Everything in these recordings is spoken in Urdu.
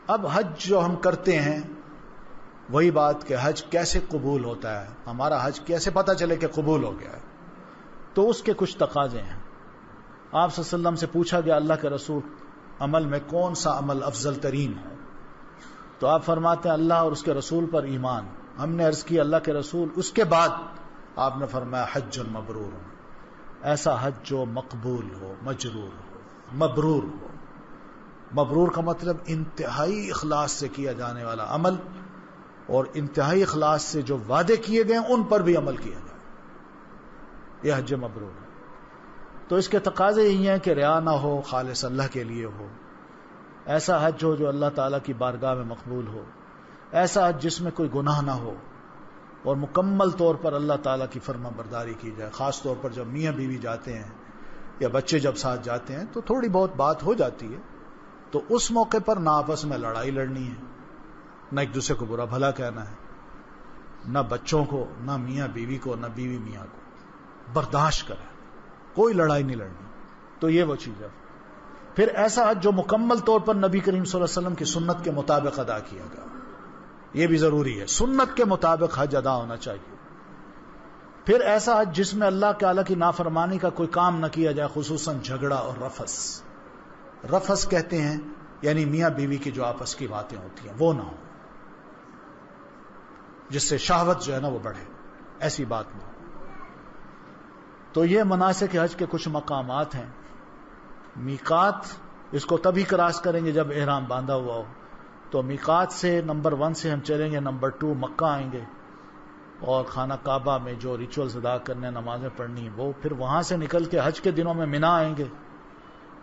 اب حج جو ہم کرتے ہیں وہی بات کہ حج کیسے قبول ہوتا ہے، ہمارا حج کیسے پتہ چلے کہ قبول ہو گیا ہے، تو اس کے کچھ تقاضے ہیں. آپ صلی اللہ علیہ وسلم سے پوچھا گیا اللہ کے رسول عمل میں کون سا عمل افضل ترین ہے، تو آپ فرماتے ہیں اللہ اور اس کے رسول پر ایمان. ہم نے عرض کی اللہ کے رسول اس کے بعد؟ آپ نے فرمایا حج مبرور، ایسا حج جو مقبول ہو، مجرور ہو، مبرور ہو. مبرور کا مطلب انتہائی اخلاص سے کیا جانے والا عمل، اور انتہائی اخلاص سے جو وعدے کیے گئے ان پر بھی عمل کیا جائے، یہ حج مبرور ہے. تو اس کے تقاضے یہی ہیں کہ ریا نہ ہو، خالص اللہ کے لیے ہو، ایسا حج ہو جو اللہ تعالیٰ کی بارگاہ میں مقبول ہو، ایسا حج جس میں کوئی گناہ نہ ہو، اور مکمل طور پر اللہ تعالیٰ کی فرما برداری کی جائے. خاص طور پر جب میاں بیوی جاتے ہیں یا بچے جب ساتھ جاتے ہیں تو تھوڑی بہت بات ہو جاتی ہے، تو اس موقع پر نہ آپس میں لڑائی لڑنی ہے، نہ ایک دوسرے کو برا بھلا کہنا ہے، نہ بچوں کو، نہ میاں بیوی کو، نہ بیوی میاں کو. برداشت کریں، کوئی لڑائی نہیں لڑنی. تو یہ وہ چیز ہے. پھر ایسا حج جو مکمل طور پر نبی کریم صلی اللہ علیہ وسلم کی سنت کے مطابق ادا کیا گیا، یہ بھی ضروری ہے، سنت کے مطابق حج ادا ہونا چاہیے. پھر ایسا حج جس میں اللہ تعالیٰ کی نافرمانی کا کوئی کام نہ کیا جائے، خصوصاً جھگڑا اور رفث. رفث کہتے ہیں یعنی میاں بیوی کی جو آپس کی باتیں ہوتی ہیں وہ نہ ہو، جس سے شہوت جو ہے نا وہ بڑھے، ایسی بات نہ ہو. تو یہ مناسک حج کے کچھ مقامات ہیں. میقات اس کو تبھی کراس کریں گے جب احرام باندھا ہوا ہو. تو میقات سے نمبر 1 سے ہم چلیں گے، نمبر 2 مکہ آئیں گے، اور خانہ کعبہ میں جو ریچولز ادا کرنے، نمازیں پڑھنی ہیں وہ. پھر وہاں سے نکل کے حج کے دنوں میں مینا آئیں گے،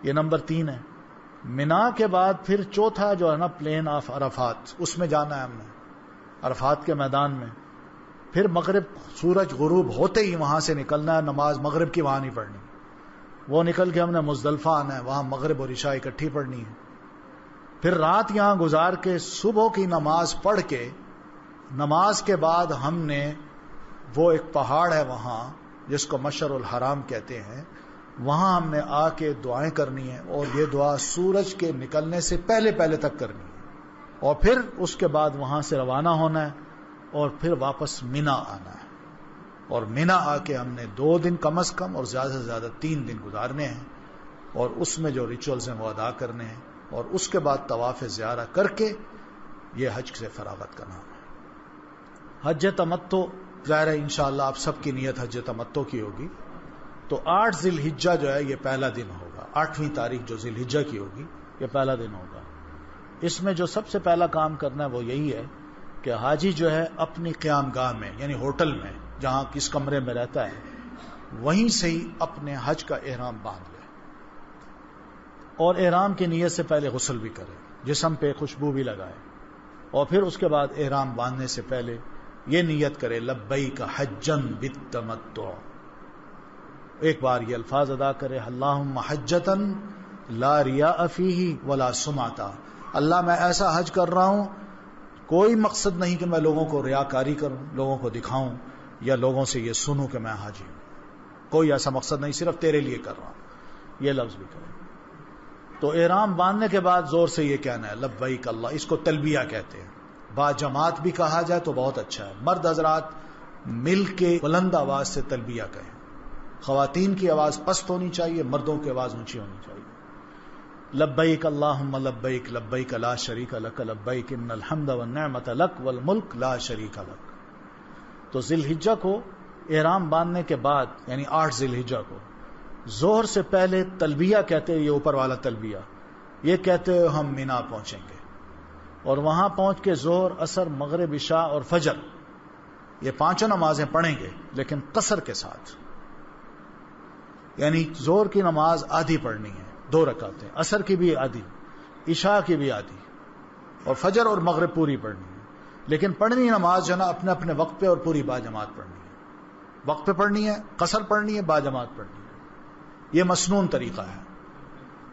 یہ نمبر 3 ہے. مینا کے بعد پھر چوتھا جو ہے نا پلین آف عرفات، اس میں جانا ہے ہم نے، عرفات کے میدان میں. پھر مغرب سورج غروب ہوتے ہی وہاں سے نکلنا ہے، نماز مغرب کی وہاں نہیں پڑھنی، وہ نکل کے ہم نے مزدلفہ آنا ہے، وہاں مغرب اور عشاء اکٹھی پڑھنی ہے. پھر رات یہاں گزار کے صبح کی نماز پڑھ کے، نماز کے بعد ہم نے وہ ایک پہاڑ ہے وہاں جس کو مشعر الحرام کہتے ہیں، وہاں ہم نے آ کے دعائیں کرنی ہیں، اور یہ دعا سورج کے نکلنے سے پہلے پہلے تک کرنی ہے. اور پھر اس کے بعد وہاں سے روانہ ہونا ہے، اور پھر واپس مینا آنا ہے. اور مینا آ کے ہم نے 2 دن کم از کم اور زیادہ سے زیادہ 3 دن گزارنے ہیں، اور اس میں جو ریچولز ہیں وہ ادا کرنے ہیں. اور اس کے بعد طواف زیارہ کر کے یہ حج سے فراغت کا نام ہے. حج تمتع ظاہر ہے انشاءاللہ آپ سب کی نیت حج تمتع کی ہوگی. تو 8 ذی الحجہ جو ہے یہ پہلا دن ہوگا، 8ویں تاریخ جو ذی الحجہ کی ہوگی یہ پہلا دن ہوگا. اس میں جو سب سے پہلا کام کرنا ہے وہ یہی ہے کہ حاجی جو ہے اپنی قیام گاہ میں، یعنی ہوٹل میں جہاں کس کمرے میں رہتا ہے، وہیں سے ہی اپنے حج کا احرام باندھ لے، اور احرام کی نیت سے پہلے غسل بھی کرے، جسم پہ خوشبو بھی لگائے، اور پھر اس کے بعد احرام باندھنے سے پہلے یہ نیت کرے لبیک حجن بالتمتع. ایک بار یہ الفاظ ادا کرے اللہم حجتن لا ریاء فیہ ولا سمعتا. اللہ میں ایسا حج کر رہا ہوں، کوئی مقصد نہیں کہ میں لوگوں کو ریاکاری کروں، لوگوں کو دکھاؤں، یا لوگوں سے یہ سنوں کہ میں حاجی ہوں. کوئی ایسا مقصد نہیں، صرف تیرے لیے کر رہا ہوں. یہ لفظ بھی کرے. تو احرام باندھنے کے بعد زور سے یہ کہنا ہے لبیک اللہ. اس کو تلبیہ کہتے ہیں. با جماعت بھی کہا جائے تو بہت اچھا ہے. مرد حضرات مل کے بلند آواز سے تلبیہ کہیں. خواتین کی آواز پست ہونی چاہیے، مردوں کی آواز اونچی ہونی چاہیے. لبیک اللہم لبیک لبیک لا شریک لک لبیک ان الحمد والنعمت لک والملک لا شریک لک. تو ذی الحجہ کو احرام باندھنے کے بعد، یعنی 8 ذی الحجہ کو ظہر سے پہلے تلبیہ کہتے ہیں، یہ اوپر والا تلبیہ یہ کہتے ہوئے ہم مینا پہنچیں گے، اور وہاں پہنچ کے ظہر، عصر، مغرب، عشاء اور فجر یہ 5 نمازیں پڑھیں گے، لیکن قصر کے ساتھ. یعنی ظہر کی نماز آدھی پڑھنی ہے، 2 رکعتیں، عصر کی بھی آدھی، عشاء کی بھی آدھی، اور فجر اور مغرب پوری پڑھنی ہے. لیکن پڑھنی نماز جو ہے نا اپنے اپنے وقت پہ اور پوری با جماعت پڑھنی ہے. وقت پہ پڑھنی ہے، قصر پڑھنی ہے، با جماعت پڑھنی ہے. یہ مسنون طریقہ ہے.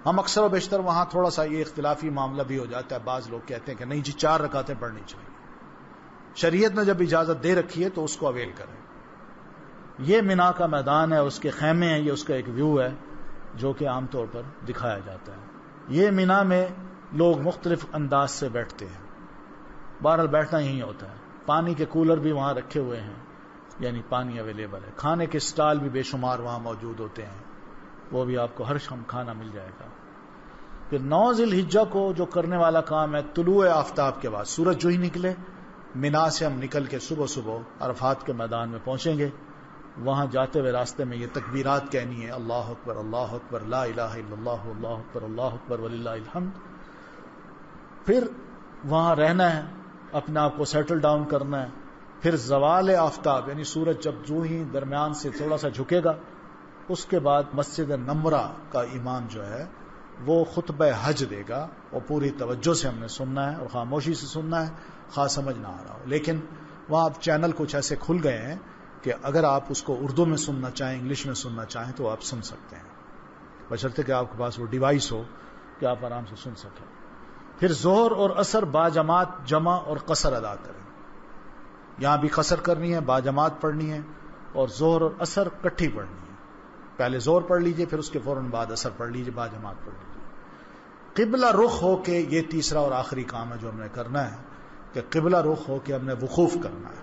ہم اکثر و بیشتر وہاں تھوڑا سا یہ اختلافی معاملہ بھی ہو جاتا ہے. بعض لوگ کہتے ہیں کہ نہیں جی 4 رکعتیں پڑھنی چاہیے. شریعت نے جب اجازت دے رکھی ہے تو اس کو اویل کریں. یہ مینا کا میدان ہے، اس کے خیمے ہیں، یہ اس کا ایک ویو ہے جو کہ عام طور پر دکھایا جاتا ہے. یہ مینا میں لوگ مختلف انداز سے بیٹھتے ہیں. بہرحال بیٹھنا یہی ہوتا ہے. پانی کے کولر بھی وہاں رکھے ہوئے ہیں، یعنی پانی اویلیبل ہے. کھانے کے سٹال بھی بے شمار وہاں موجود ہوتے ہیں، وہ بھی آپ کو ہر شام کھانا مل جائے گا. پھر 9 ذی الحجہ کو جو کرنے والا کام ہے، طلوع آفتاب کے بعد سورج جو ہی نکلے، منا سے ہم نکل کے صبح عرفات کے میدان میں پہنچیں گے. وہاں جاتے ہوئے راستے میں یہ تکبیرات کہنی ہے، اللہ اکبر اللہ اکبر لا الہ الا اللہ اللہ اکبر اللہ اکبر وللہ الحمد. پھر وہاں رہنا ہے، اپنے آپ کو سیٹل ڈاؤن کرنا ہے. پھر زوال آفتاب یعنی سورج جب جو ہی درمیان سے تھوڑا سا جھکے گا، اس کے بعد مسجد نمرہ کا امام جو ہے وہ خطبہ حج دے گا، اور پوری توجہ سے ہم نے سننا ہے اور خاموشی سے سننا ہے، خاص سمجھ نہ آ رہا ہو. لیکن وہاں اب چینل کچھ ایسے کھل گئے ہیں کہ اگر آپ اس کو اردو میں سننا چاہیں، انگلش میں سننا چاہیں تو آپ سن سکتے ہیں، بشرطے کہ آپ کے پاس وہ ڈیوائس ہو کہ آپ آرام سے سن سکیں. پھر ظہر اور عصر باجماعت جمع اور قصر ادا کریں. یہاں بھی قصر کرنی ہے، باجماعت پڑھنی ہے، اور ظہر اور عصر کٹھی پڑھنی ہے. پہلے ظہر پڑھ لیجئے، پھر اس کے فوراً بعد عصر پڑھ لیجئے، باجماعت پڑھ لیجئے. قبلہ رخ ہو کے، یہ تیسرا اور آخری کام ہے جو ہم نے کرنا ہے، کہ قبلہ رخ ہو کے ہم نے وقوف کرنا ہے.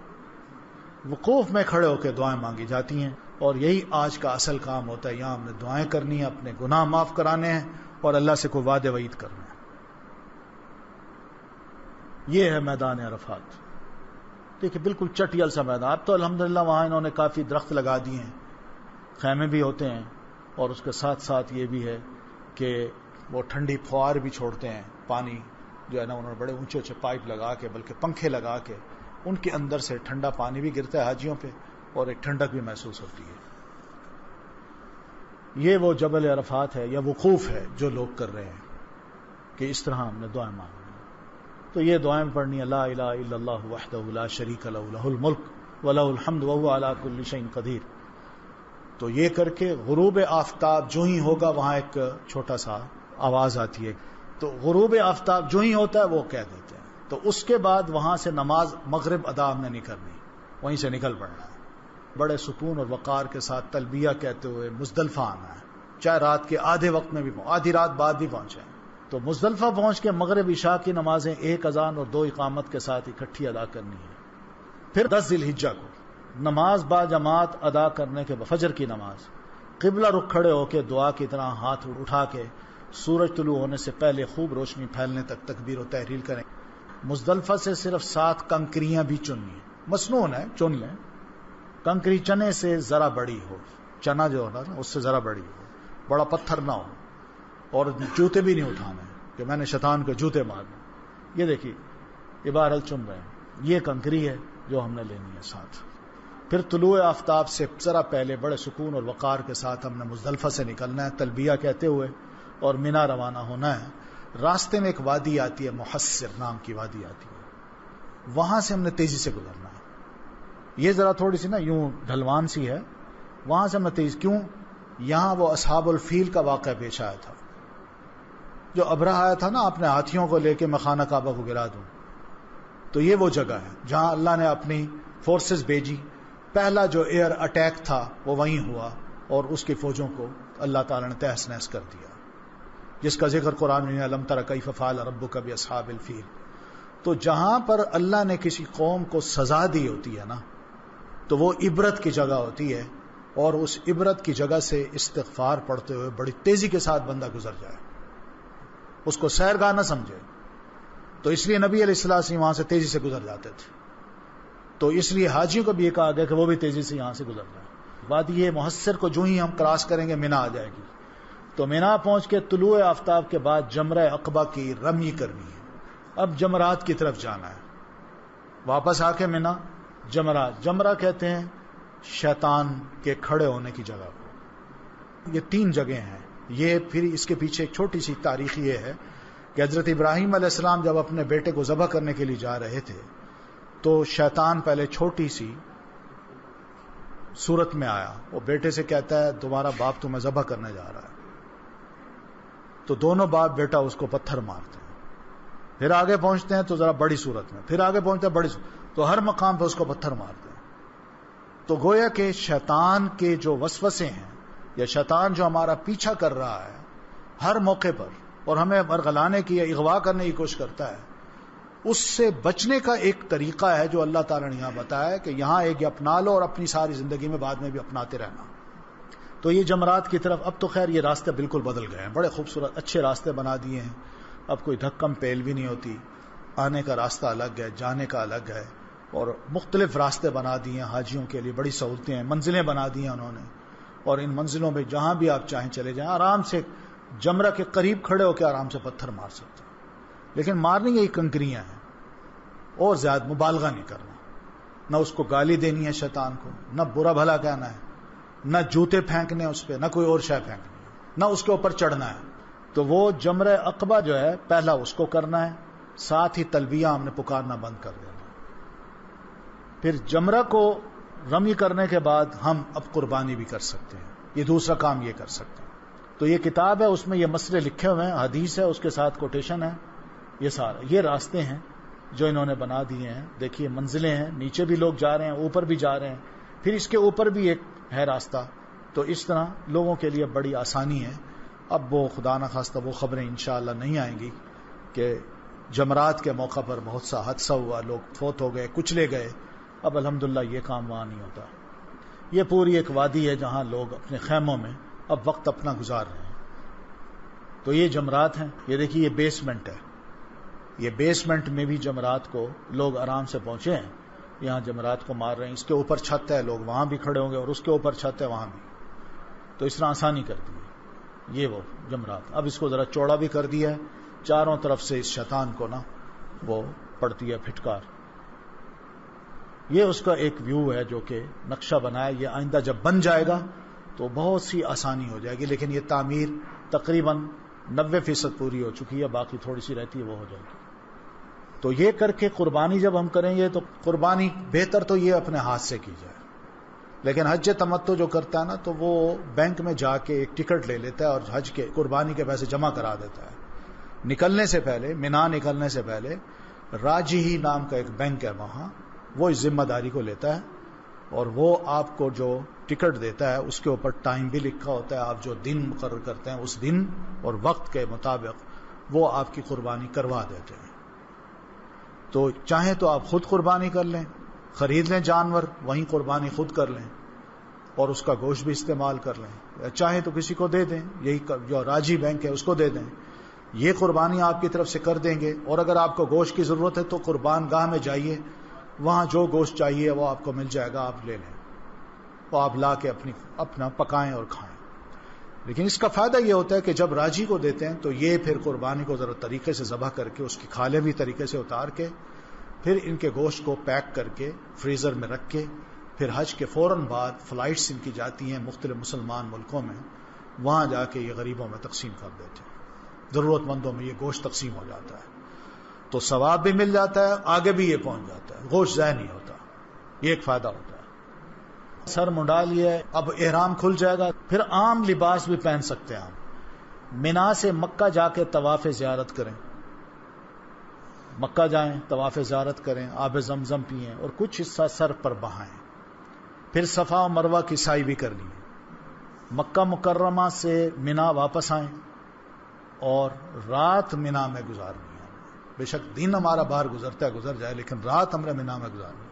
وقوف میں کھڑے ہو کے دعائیں مانگی جاتی ہیں، اور یہی آج کا اصل کام ہوتا ہے. یہاں ہم نے دعائیں کرنی ہیں، اپنے گناہ معاف کرانے ہیں، اور اللہ سے کوئی وعدے وعید کرنا ہے. یہ ہے میدان عرفات. دیکھیں بالکل چٹیل سا میدان. اب تو الحمدللہ وہاں انہوں نے کافی درخت لگا دیے ہیں، خیمے بھی ہوتے ہیں، اور اس کے ساتھ ساتھ یہ بھی ہے کہ وہ ٹھنڈی فوار بھی چھوڑتے ہیں. پانی جو ہے نا، انہوں نے بڑے اونچے اونچے پائپ لگا کے، بلکہ پنکھے لگا کے، ان کے اندر سے ٹھنڈا پانی بھی گرتا ہے حاجیوں پہ، اور ایک ٹھنڈک بھی محسوس ہوتی ہے. یہ وہ جبل عرفات ہے یا وقوف ہے جو لوگ کر رہے ہیں کہ اس طرح ہم نے دعائیں مانگی. تو یہ دعائیں پڑھنی ہے، لا الہ الا اللہ وحدہ لا شریک لہ لہ الملک ولہ الحمد وہو علی کل شیء قدیر. تو یہ کر کے غروب آفتاب جو ہی ہوگا، وہاں ایک چھوٹا سا آواز آتی ہے، تو غروب آفتاب جو ہی ہوتا ہے وہ کہہ دیتے ہیں. تو اس کے بعد وہاں سے نماز مغرب ادا ہم نے نہیں کرنی، وہیں سے نکل پڑنا ہے. بڑے سکون اور وقار کے ساتھ تلبیہ کہتے ہوئے مزدلفہ آنا ہے، چاہے رات کے آدھے وقت میں بھی آدھی رات بعد بھی پہنچے. تو مزدلفہ پہنچ کے مغرب عشاء کی نمازیں 1 اذان اور 2 اقامت کے ساتھ اکٹھی ادا کرنی ہے. پھر 10 ذی الحجہ کو نماز با جماعت ادا کرنے کے فجر کی نماز قبلہ رخ کھڑے ہو کے دعا کی طرح ہاتھ اٹھا کے سورج طلوع ہونے سے پہلے خوب روشنی پھیلنے تک تکبیر و تحلیل کریں. مزدلفہ سے صرف 7 کنکریاں بھی چننی ہیں، مسنون ہے، چن لیں. کنکری چنے سے ذرا بڑی ہو، چنا جو ہوتا ہے اس سے ذرا بڑی ہو، بڑا پتھر نہ ہو، اور جوتے بھی نہیں اٹھانے کہ میں نے شیطان کے جوتے مارنے. یہ دیکھیے عبارت چن رہے ہیں، یہ کنکری ہے جو ہم نے لینی ہے ساتھ. پھر طلوع آفتاب سے ذرا پہلے بڑے سکون اور وقار کے ساتھ ہم نے مزدلفہ سے نکلنا ہے تلبیہ کہتے ہوئے، اور منا روانہ ہونا ہے. راستے میں ایک وادی آتی ہے، محسر نام کی وادی آتی ہے، وہاں سے ہم نے تیزی سے گزرنا ہے. یہ ذرا تھوڑی سی نا یوں ڈھلوان سی ہے، وہاں سے ہم نے تیز کیوں، یہاں وہ اصحاب الفیل کا واقعہ پیش آیا تھا، جو ابرہ آیا تھا نا اپنے ہاتھیوں کو لے کے میں خانہ کعبہ کو گرا دوں. تو یہ وہ جگہ ہے جہاں اللہ نے اپنی فورسز بھیجی. پہلا جو ایئر اٹیک تھا وہ وہیں ہوا، اور اس کی فوجوں کو اللہ تعالی نے تہس نہس کر دیا، جس کا ذکر قرآن میں الم تر کیف فعل ربک باصحاب الفیل. تو جہاں پر اللہ نے کسی قوم کو سزا دی ہوتی ہے نا، تو وہ عبرت کی جگہ ہوتی ہے، اور اس عبرت کی جگہ سے استغفار پڑھتے ہوئے بڑی تیزی کے ساتھ بندہ گزر جائے، اس کو سیرگاہ نہ سمجھے. تو اس لیے نبی علیہ السلام وہاں سے تیزی سے گزر جاتے تھے. تو اس لیے حاجیوں کو بھی یہ کہا گیا کہ وہ بھی تیزی سے یہاں سے گزر جائیں. وادی محسر کو جو ہی ہم کراس کریں گے منا آ جائے گی. تو منا پہنچ کے طلوع آفتاب کے بعد جمرہ عقبہ کی رمی کرنی ہے. اب جمرات کی طرف جانا ہے، واپس آ کے منا جمرات. جمرہ کہتے ہیں شیطان کے کھڑے ہونے کی جگہ کو. یہ 3 جگہیں ہیں. یہ پھر اس کے پیچھے ایک چھوٹی سی تاریخ یہ ہے کہ حضرت ابراہیم علیہ السلام جب اپنے بیٹے کو ذبح کرنے کے لیے جا رہے تھے تو شیطان پہلے چھوٹی سی صورت میں آیا. وہ بیٹے سے کہتا ہے تمہارا باپ تمہیں ذبح کرنے جا رہا ہے. تو دونوں باپ بیٹا اس کو پتھر مارتے ہیں. پھر آگے پہنچتے ہیں تو ذرا بڑی صورت میں، پھر آگے پہنچتے ہیں بڑی صورت، تو ہر مقام پہ اس کو پتھر مارتے ہیں. تو گویا کہ شیطان کے جو وسوسے ہیں یا شیطان جو ہمارا پیچھا کر رہا ہے، ہر موقع پر اور ہمیں برگلانے کی یا اغوا کرنے کی کوشش کرتا ہے، اس سے بچنے کا ایک طریقہ ہے جو اللہ تعالیٰ نے یہاں بتایا ہے کہ یہاں ایک اپنا لو اور اپنی ساری زندگی میں بعد میں بھی اپناتے رہنا۔ تو یہ جمرات کی طرف اب تو خیر یہ راستے بالکل بدل گئے ہیں، بڑے خوبصورت اچھے راستے بنا دیے ہیں، اب کوئی دھکم پیل بھی نہیں ہوتی، آنے کا راستہ الگ ہے، جانے کا الگ ہے، اور مختلف راستے بنا دیے ہیں حاجیوں کے لیے، بڑی سہولتیں ہیں، منزلیں بنا دی ہیں انہوں نے، اور ان منزلوں میں جہاں بھی آپ چاہیں چلے جائیں، آرام سے جمرہ کے قریب کھڑے ہو کے آرام سے پتھر مار سکتے ہیں، لیکن مارنی یہی کنکریاں ہیں، اور زیادہ مبالغہ نہیں کرنا، نہ اس کو گالی دینی ہے شیطان کو، نہ برا بھلا کہنا ہے، نہ جوتے پھینکنے اس پہ، نہ کوئی اور شے پھینکنی، نہ اس کے اوپر چڑھنا ہے۔ تو وہ جمرہ عقبہ جو ہے پہلا اس کو کرنا ہے، ساتھ ہی تلبیہ ہم نے پکارنا بند کر دینا۔ پھر جمرہ کو رمی کرنے کے بعد ہم اب قربانی بھی کر سکتے ہیں، یہ دوسرا کام یہ کر سکتے ہیں۔ تو یہ کتاب ہے، اس میں یہ مسئلے لکھے ہوئے ہیں، حدیث ہے، اس کے ساتھ کوٹیشن ہے، یہ سارا، یہ راستے ہیں جو انہوں نے بنا دیے ہیں۔ دیکھیے منزلیں ہیں، نیچے بھی لوگ جا رہے ہیں، اوپر بھی جا رہے ہیں، پھر اس کے اوپر بھی ایک ہے راستہ، تو اس طرح لوگوں کے لیے بڑی آسانی ہے۔ اب وہ خدا نخواستہ وہ خبریں انشاءاللہ نہیں آئیں گی کہ جمرات کے موقع پر بہت سا حادثہ ہوا، لوگ فوت ہو گئے، کچلے گئے۔ اب الحمدللہ یہ کام وہاں نہیں ہوتا۔ یہ پوری ایک وادی ہے جہاں لوگ اپنے خیموں میں اب وقت اپنا گزار رہے ہیں۔ تو یہ جمرات ہیں، یہ دیکھیے یہ بیسمنٹ ہے، یہ بیسمنٹ میں بھی جمرات کو لوگ آرام سے پہنچے ہیں، یہاں جمرات کو مار رہے ہیں۔ اس کے اوپر چھت ہے، لوگ وہاں بھی کھڑے ہوں گے، اور اس کے اوپر چھت ہے وہاں بھی، تو اس طرح آسانی کر دی ہے۔ یہ وہ جمرات، اب اس کو ذرا چوڑا بھی کر دیا ہے، چاروں طرف سے اس شیطان کو نا وہ پڑتی ہے پھٹکار۔ یہ اس کا ایک ویو ہے جو کہ نقشہ بنایا، یہ آئندہ جب بن جائے گا تو بہت سی آسانی ہو جائے گی، لیکن یہ تعمیر تقریباً 90% پوری ہو چکی ہے، باقی تھوڑی سی رہتی ہے، وہ ہو جائے گی۔ تو یہ کر کے قربانی جب ہم کریں گے تو قربانی بہتر تو یہ اپنے ہاتھ سے کی جائے، لیکن حج تمتع جو کرتا ہے نا تو وہ بینک میں جا کے ایک ٹکٹ لے لیتا ہے اور حج کے قربانی کے پیسے جمع کرا دیتا ہے۔ نکلنے سے پہلے، مینا نکلنے سے پہلے راجحی نام کا ایک بینک ہے وہاں، وہ اس ذمہ داری کو لیتا ہے، اور وہ آپ کو جو ٹکٹ دیتا ہے اس کے اوپر ٹائم بھی لکھا ہوتا ہے، آپ جو دن مقرر کرتے ہیں اس دن اور وقت کے مطابق وہ آپ کی قربانی کروا دیتے ہیں۔ تو چاہیں تو آپ خود قربانی کر لیں، خرید لیں جانور، وہیں قربانی خود کر لیں اور اس کا گوشت بھی استعمال کر لیں، یا چاہیں تو کسی کو دے دیں، یہی جو راجی بینک ہے اس کو دے دیں، یہ قربانی آپ کی طرف سے کر دیں گے۔ اور اگر آپ کو گوشت کی ضرورت ہے تو قربان گاہ میں جائیے، وہاں جو گوشت چاہیے وہ آپ کو مل جائے گا، آپ لے لیں، وہ آپ لا کے اپنا پکائیں اور کھائیں۔ لیکن اس کا فائدہ یہ ہوتا ہے کہ جب راجی کو دیتے ہیں تو یہ پھر قربانی کو ذرا طریقے سے ذبح کر کے، اس کی کھالیں بھی طریقے سے اتار کے، پھر ان کے گوشت کو پیک کر کے فریزر میں رکھ کے، پھر حج کے فوراً بعد فلائٹس ان کی جاتی ہیں مختلف مسلمان ملکوں میں، وہاں جا کے یہ غریبوں میں تقسیم کر دیتے ہیں، ضرورت مندوں میں یہ گوشت تقسیم ہو جاتا ہے، تو ثواب بھی مل جاتا ہے، آگے بھی یہ پہنچ جاتا ہے، گوشت ضائع نہیں ہوتا، یہ ایک فائدہ ہوتا ہے۔ سر منڈا لیے، اب احرام کھل جائے گا، پھر عام لباس بھی پہن سکتے ہیں آپ۔ مینا سے مکہ جا کے طواف زیارت کریں، مکہ جائیں، طواف زیارت کریں، آب زمزم پئیں اور کچھ حصہ سر پر بہائیں، پھر صفا و مروہ کی سعی بھی کرنی ہے۔ مکہ مکرمہ سے مینا واپس آئیں اور رات مینا میں گزارنی ہے۔ بے شک دن ہمارا باہر گزرتا ہے، گزر جائے، لیکن رات ہمیں مینا میں گزارنی ہے۔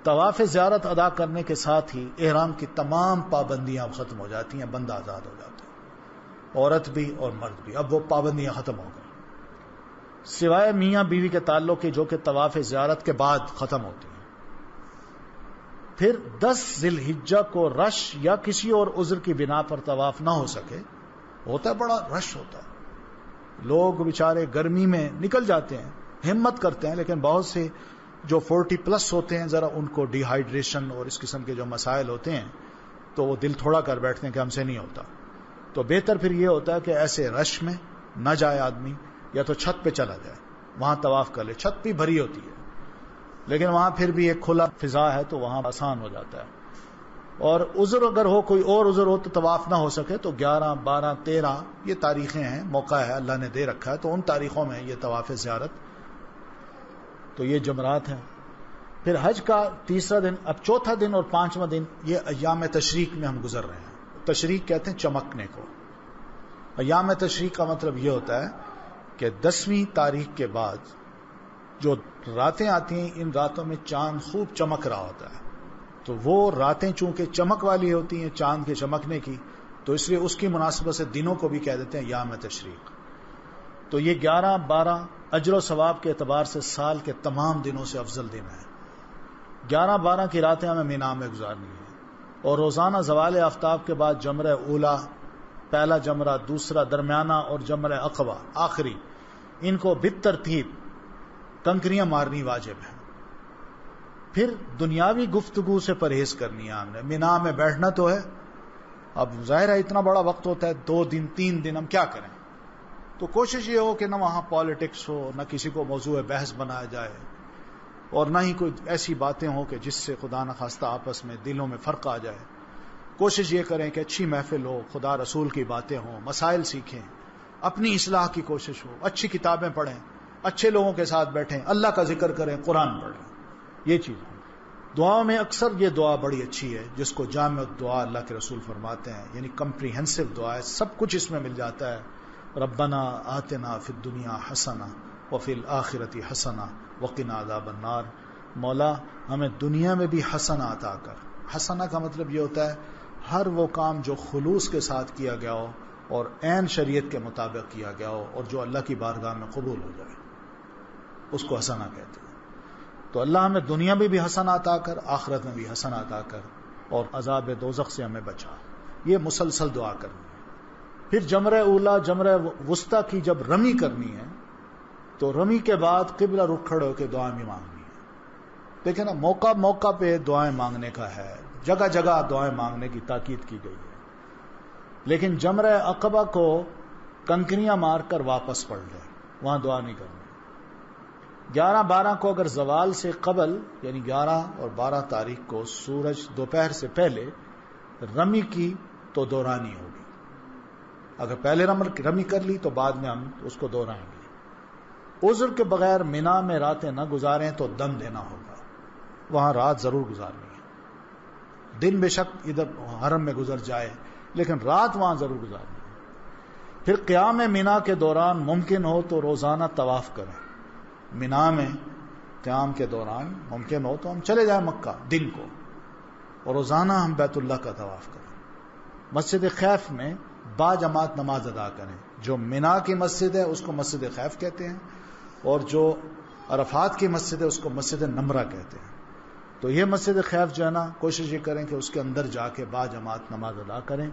طواف زیارت ادا کرنے کے ساتھ ہی احرام کی تمام پابندیاں ختم ہو جاتی ہیں، بندہ آزاد ہو جاتا ہے، عورت بھی اور مرد بھی، اب وہ پابندیاں ختم ہو گئی، سوائے میاں بیوی کے تعلق کی جو کہ طواف زیارت کے بعد ختم ہوتی ہیں۔ پھر 10 ذی الحجہ کو رش یا کسی اور عذر کی بنا پر طواف نہ ہو سکے، ہوتا ہے بڑا رش ہوتا ہے، لوگ بیچارے گرمی میں نکل جاتے ہیں، ہمت کرتے ہیں، لیکن بہت سے جو 40+ ہوتے ہیں ذرا ان کو ڈی ہائیڈریشن اور اس قسم کے جو مسائل ہوتے ہیں تو وہ دل تھوڑا کر بیٹھتے ہیں کہ ہم سے نہیں ہوتا، تو بہتر پھر یہ ہوتا ہے کہ ایسے رش میں نہ جائے آدمی، یا تو چھت پہ چلا جائے، وہاں طواف کر لے، چھت بھی بھری ہوتی ہے لیکن وہاں پھر بھی ایک کھلا فضا ہے تو وہاں آسان ہو جاتا ہے۔ اور عذر اگر ہو، کوئی اور عذر ہو تو طواف نہ ہو سکے تو 11، 12، 13 یہ تاریخیں ہیں، موقع ہے اللہ نے دے رکھا ہے، تو ان تاریخوں میں یہ طواف زیارت، تو یہ جمرات ہیں۔ پھر حج کا تیسرا دن، اب چوتھا دن اور 5واں دن یہ ایام تشریق میں ہم گزر رہے ہیں۔ تشریق کہتے ہیں چمکنے کو، ایام تشریق کا مطلب یہ ہوتا ہے کہ 10ویں تاریخ کے بعد جو راتیں آتی ہیں، ان راتوں میں چاند خوب چمک رہا ہوتا ہے، تو وہ راتیں چونکہ چمک والی ہوتی ہیں چاند کے چمکنے کی، تو اس لیے اس کی مناسبت سے دنوں کو بھی کہہ دیتے ہیں یام تشریق. تو یہ 11 12 اجر و ثواب کے اعتبار سے سال کے تمام دنوں سے افضل دن ہے. 11 12 کی راتیں ہمیں مینا میں گزارنی ہیں، اور روزانہ زوال آفتاب کے بعد جمرہ اولا، پہلا جمرہ، دوسرا درمیانہ اور جمرہ عقبہ آخری، ان کو بالترتیب کنکریاں مارنی واجب ہے. پھر دنیاوی گفتگو سے پرہیز کرنی ہے. ہم نے مینا میں بیٹھنا تو ہے، اب ظاہر ہے اتنا بڑا وقت ہوتا ہے، 2 دن 3 دن، ہم کیا کریں؟ تو کوشش یہ ہو کہ نہ وہاں پالیٹکس ہو، نہ کسی کو موضوع بحث بنایا جائے، اور نہ ہی کوئی ایسی باتیں ہوں کہ جس سے خدا نخواستہ آپس میں دلوں میں فرق آ جائے. کوشش یہ کریں کہ اچھی محفل ہو، خدا رسول کی باتیں ہوں، مسائل سیکھیں، اپنی اصلاح کی کوشش ہو، اچھی کتابیں پڑھیں، اچھے لوگوں کے ساتھ بیٹھیں، اللہ کا ذکر کریں، قرآن پڑھیں. یہ چیز ہے. دعاؤں میں اکثر یہ دعا بڑی اچھی ہے جس کو جامع دعا اللہ کے رسول فرماتے ہیں، یعنی کمپریہنسو دعا ہے، سب کچھ اس میں مل جاتا ہے. ربنا آتنا فی الدنیا حسنہ وفی الآخرۃ حسنہ وقنا عذاب النار. مولا ہمیں دنیا میں بھی حسنہ عطا کر. حسنہ کا مطلب یہ ہوتا ہے ہر وہ کام جو خلوص کے ساتھ کیا گیا ہو اور عین شریعت کے مطابق کیا گیا ہو اور جو اللہ کی بارگاہ میں قبول ہو جائے، اس کو حسنہ کہتے ہیں. تو اللہ ہمیں دنیا میں بھی حسنہ عطا کر، آخرت میں بھی حسنہ عطا کر، اور عذاب دوزخ سے ہمیں بچا. یہ مسلسل دعا کرنی ہے. پھر جمرہ اولا جمرہ وسطیٰ کی جب رمی کرنی ہے تو رمی کے بعد قبلہ رخ کھڑے ہو کے دعائیں بھی مانگنی ہے. دیکھیں نا، موقع موقع پہ دعائیں مانگنے کا ہے، جگہ جگہ دعائیں مانگنے کی تاکید کی گئی ہے. لیکن جمرہ عقبہ کو کنکریاں مار کر واپس پڑھ لیں، وہاں دعا نہیں کرنی. 11 12 کو اگر زوال سے قبل، یعنی 11 اور 12 تاریخ کو سورج دوپہر سے پہلے رمی کی تو دورانی ہوگی. اگر پہلے رمی کر لی تو بعد میں ہم اس کو دہرائیں گے. عذر کے بغیر مینا میں راتیں نہ گزاریں تو دم دینا ہوگا، وہاں رات ضرور گزارنی ہے. دن بے شک ادھر حرم میں گزر جائے لیکن رات وہاں ضرور گزارنی ہے. پھر قیام مینا کے دوران ممکن ہو تو روزانہ طواف کریں. مینا میں قیام کے دوران ممکن ہو تو ہم چلے جائیں مکہ دن کو، اور روزانہ ہم بیت اللہ کا طواف کریں. مسجد خیف میں با جماعت نماز ادا کریں. جو مینا کی مسجد ہے اس کو مسجد خیف کہتے ہیں، اور جو عرفات کی مسجد ہے اس کو مسجد نمرہ کہتے ہیں. تو یہ مسجد خیف جو ہے نا، کوشش یہ کریں کہ اس کے اندر جا کے با جماعت نماز ادا کریں،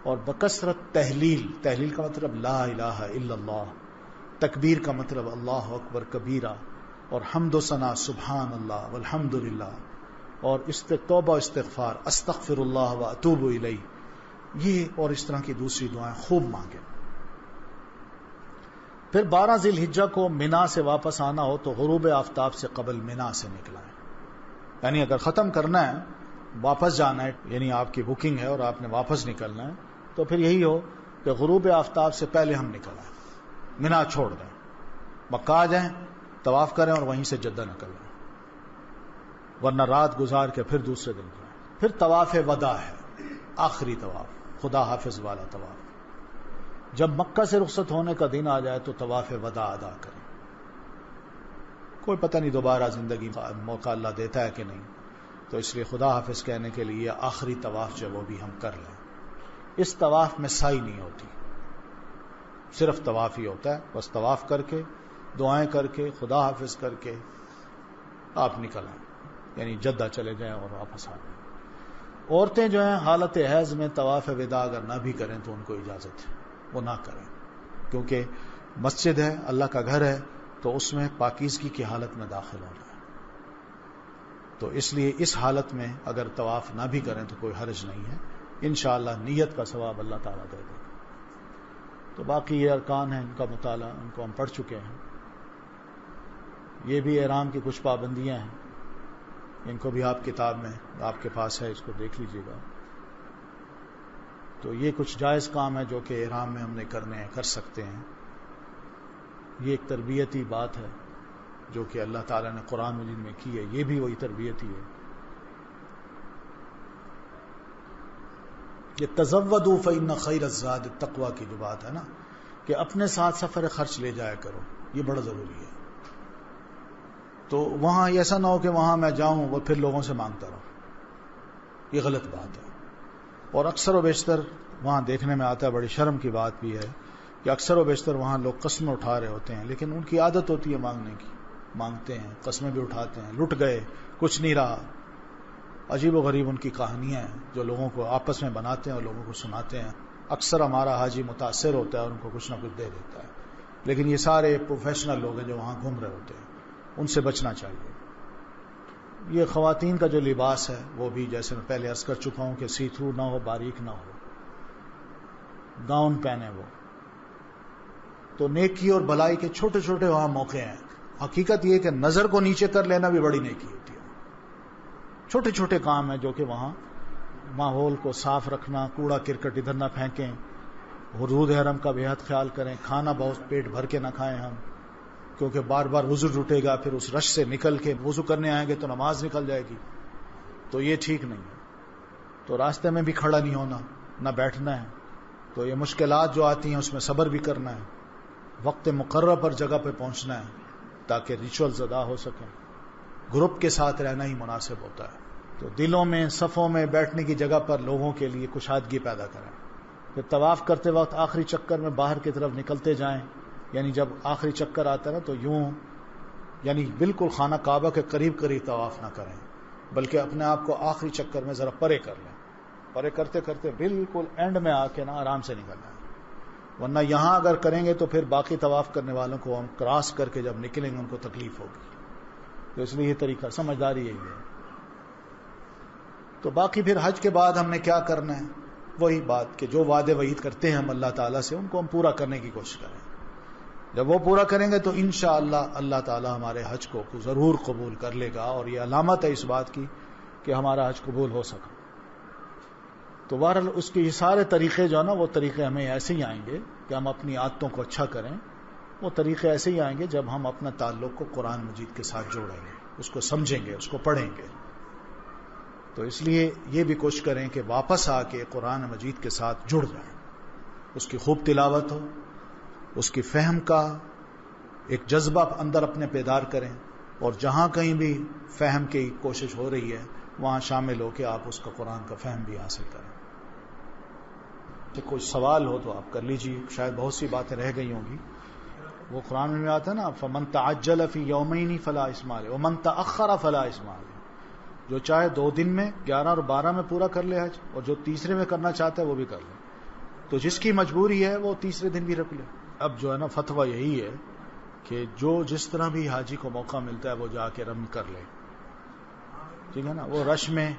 اور بکثرت تحلیل کا مطلب لا الہ الا اللہ، تکبیر کا مطلب اللہ اکبر کبیرہ، اور حمد و ثنا سبحان اللہ والحمد للہ، اور توبہ و استغفار استغفر اللہ و اتوب الیہ، یہ اور اس طرح کی دوسری دعائیں خوب مانگیں. پھر 12 ذی الحجہ کو مینا سے واپس آنا ہو تو غروب آفتاب سے قبل مینا سے نکلائیں. یعنی اگر ختم کرنا ہے، واپس جانا ہے، یعنی آپ کی بکنگ ہے اور آپ نے واپس نکلنا ہے، تو پھر یہی ہو کہ غروب آفتاب سے پہلے ہم نکل آئیں، مینا چھوڑ دیں، مکہ آ جائیں، طواف کریں اور وہیں سے جدہ نکل جائیں، ورنہ رات گزار کے پھر دوسرے دن جائیں. پھر طواف وداع ہے، آخری طواف، خدا حافظ والا طواف. جب مکہ سے رخصت ہونے کا دن آ جائے تو طواف وداع ادا کریں. کوئی پتہ نہیں دوبارہ زندگی موقع اللہ دیتا ہے کہ نہیں، تو اس لیے خدا حافظ کہنے کے لیے آخری طواف جو وہ بھی ہم کر لیں. اس طواف میں سعی نہیں ہوتی، صرف طواف ہی ہوتا ہے. بس طواف کر کے دعائیں کر کے خدا حافظ کر کے آپ نکل آئیں، یعنی جدہ چلے جائیں اور واپس آ جائیں. عورتیں جو ہیں حالت حیض میں طواف وداع اگر نہ بھی کریں تو ان کو اجازت ہے وہ نہ کریں، کیونکہ مسجد ہے، اللہ کا گھر ہے، تو اس میں پاکیزگی کی حالت میں داخل ہونا ہے. تو اس لیے اس حالت میں اگر طواف نہ بھی کریں تو کوئی حرج نہیں ہے، انشاءاللہ نیت کا ثواب اللہ تعالیٰ دے دے گا. تو باقی یہ ارکان ہیں، ان کا مطالعہ ان کو ہم پڑھ چکے ہیں. یہ بھی احرام کی کچھ پابندیاں ہیں، ان کو بھی آپ کتاب میں آپ کے پاس ہے، اس کو دیکھ لیجئے گا. تو یہ کچھ جائز کام ہے جو کہ احرام میں ہم نے کرنے ہیں، کر سکتے ہیں. یہ ایک تربیتی بات ہے جو کہ اللہ تعالیٰ نے قرآن مجید میں کی ہے، یہ بھی وہی تربیت ہی ہے. یہ تزودوا فإن خیر الزاد التقوی کی جو بات ہے نا کہ اپنے ساتھ سفر خرچ لے جایا کرو، یہ بڑا ضروری ہے. تو وہاں ایسا نہ ہو کہ وہاں میں جاؤں وہ پھر لوگوں سے مانگتا رہوں، یہ غلط بات ہے. اور اکثر و بیشتر وہاں دیکھنے میں آتا ہے، بڑی شرم کی بات بھی ہے کہ اکثر و بیشتر وہاں لوگ قسمیں اٹھا رہے ہوتے ہیں، لیکن ان کی عادت ہوتی ہے مانگنے کی، مانگتے ہیں، قسمیں بھی اٹھاتے ہیں، لٹ گئے، کچھ نہیں رہا. عجیب و غریب ان کی کہانیاں ہیں جو لوگوں کو آپس میں بناتے ہیں اور لوگوں کو سناتے ہیں. اکثر ہمارا حاجی متاثر ہوتا ہے اور ان کو کچھ نہ کچھ دے دیتا ہے، لیکن یہ سارے پروفیشنل لوگ ہیں جو وہاں گھوم رہے ہوتے ہیں، ان سے بچنا چاہیے. یہ خواتین کا جو لباس ہے وہ بھی جیسے میں پہلے عرض کر چکا ہوں کہ سی تھرو نہ ہو، باریک نہ ہو، گاؤن پہنے وہ. تو نیکی اور بھلائی کے چھوٹے چھوٹے وہاں موقع ہیں. حقیقت یہ کہ نظر کو نیچے کر لینا بھی بڑی نیکی ہوتی ہے. چھوٹے چھوٹے کام ہیں جو کہ وہاں ماحول کو صاف رکھنا، کوڑا کرکٹ ادھر نہ پھینکیں، حدود حرم کا بے حد خیال کریں، کھانا بہت پیٹ بھر کے نہ کھائیں ہم، کیونکہ بار بار وضو ٹوٹے گا، پھر اس رش سے نکل کے وضو کرنے آئیں گے تو نماز نکل جائے گی، تو یہ ٹھیک نہیں ہے. تو راستے میں بھی کھڑا نہیں ہونا، نہ بیٹھنا ہے. تو یہ مشکلات جو آتی ہیں اس میں صبر بھی کرنا ہے، وقت مقررہ پر جگہ پہ پہنچنا ہے تاکہ ریچولز ادا ہو سکیں. گروپ کے ساتھ رہنا ہی مناسب ہوتا ہے. تو دلوں میں صفوں میں بیٹھنے کی جگہ پر لوگوں کے لیے کشادگی پیدا کریں. پھر طواف کرتے وقت آخری چکر میں باہر کی طرف نکلتے جائیں، یعنی جب آخری چکر آتا ہے نا تو یوں یعنی بالکل خانہ کعبہ کے قریب قریب طواف نہ کریں، بلکہ اپنے آپ کو آخری چکر میں ذرا پرے کر لیں. پرے کرتے کرتے بالکل اینڈ میں آ کے نا آرام سے نکلنا ہے، ورنہ یہاں اگر کریں گے تو پھر باقی طواف کرنے والوں کو ہم کراس کر کے جب نکلیں گے ان کو تکلیف ہوگی. تو اس لیے یہ طریقہ سمجھداری یہی ہے. تو باقی پھر حج کے بعد ہم نے کیا کرنا ہے، وہی بات کہ جو وعدے وعید کرتے ہیں ہم اللہ تعالیٰ سے ان کو ہم پورا کرنے کی کوشش کریں. جب وہ پورا کریں گے تو انشاءاللہ اللہ تعالیٰ ہمارے حج کو ضرور قبول کر لے گا، اور یہ علامت ہے اس بات کی کہ ہمارا حج قبول ہو سکا. تو بہرحال اس کے یہ سارے طریقے جو ہے نا وہ طریقے ہمیں ایسے ہی آئیں گے کہ ہم اپنی عادتوں کو اچھا کریں. وہ طریقے ایسے ہی آئیں گے جب ہم اپنا تعلق کو قرآن مجید کے ساتھ جوڑیں گے، اس کو سمجھیں گے، اس کو پڑھیں گے. تو اس لیے یہ بھی کوشش کریں کہ واپس آ کے قرآن مجید کے ساتھ جڑ جائیں، اس کی خوب تلاوت ہو، اس کی فہم کا ایک جذبہ اندر اپنے بیدار کریں، اور جہاں کہیں بھی فہم کی کوشش ہو رہی ہے وہاں شامل ہو کے آپ اس کا قرآن کا فہم بھی حاصل کریں. کہ کوئی سوال ہو تو آپ کر لیجیے، شاید بہت سی باتیں رہ گئی ہوں گی. وہ قرآن میں آتا ہے نا فمن تعجل فی یومین فلا اثم علیہ ومن تأخر فلا اثم علیہ. جو چاہے 2 دن میں 11 اور 12 میں پورا کر لے حج، اور جو تیسرے میں کرنا چاہتا ہے وہ بھی کر لے. تو جس کی مجبوری ہے وہ تیسرے دن بھی رکھ لے. اب جو ہے نا فتویٰ یہی ہے کہ جو جس طرح بھی حاجی کو موقع ملتا ہے وہ جا کے رمی کر لے، ٹھیک ہے نا. وہ رش میں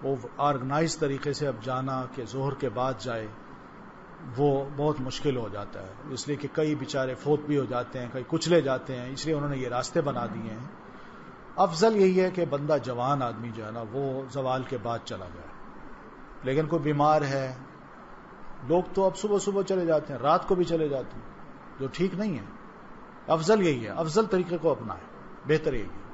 وہ آرگنائز طریقے سے اب جانا کہ ظہر کے بعد جائے وہ بہت مشکل ہو جاتا ہے، اس لیے کہ کئی بیچارے فوت بھی ہو جاتے ہیں، کئی کچلے جاتے ہیں، اس لیے انہوں نے یہ راستے بنا دیے ہیں. افضل یہی ہے کہ بندہ جوان آدمی جو ہے نا وہ زوال کے بعد چلا جائے. لیکن کوئی بیمار ہے، لوگ تو اب صبح صبح چلے جاتے ہیں، رات کو بھی چلے جاتے ہیں، جو ٹھیک نہیں ہے. افضل یہی ہے، افضل طریقے کو اپنائیں، بہتر یہی ہے.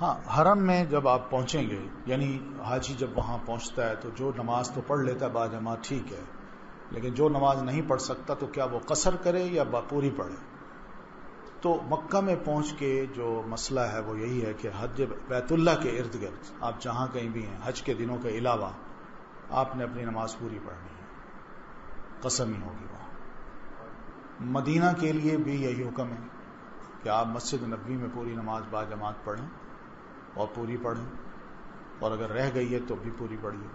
ہاں حرم میں جب آپ پہنچیں گے، یعنی حاجی جب وہاں پہنچتا ہے تو جو نماز تو پڑھ لیتا ہے باجماعت ٹھیک ہے، لیکن جو نماز نہیں پڑھ سکتا تو کیا وہ قصر کرے یا پوری پڑھے. تو مکہ میں پہنچ کے جو مسئلہ ہے وہ یہی ہے کہ حج بیت اللہ کے ارد گرد آپ جہاں کہیں بھی ہیں حج کے دنوں کے علاوہ آپ نے اپنی نماز پوری پڑھنی ہے، قصر نہیں ہوگی وہاں. مدینہ کے لیے بھی یہی حکم ہے کہ آپ مسجد نبوی میں پوری نماز باجماعت پڑھیں اور پوری پڑھیں، اور اگر رہ گئی ہے تو بھی پوری پڑھیے.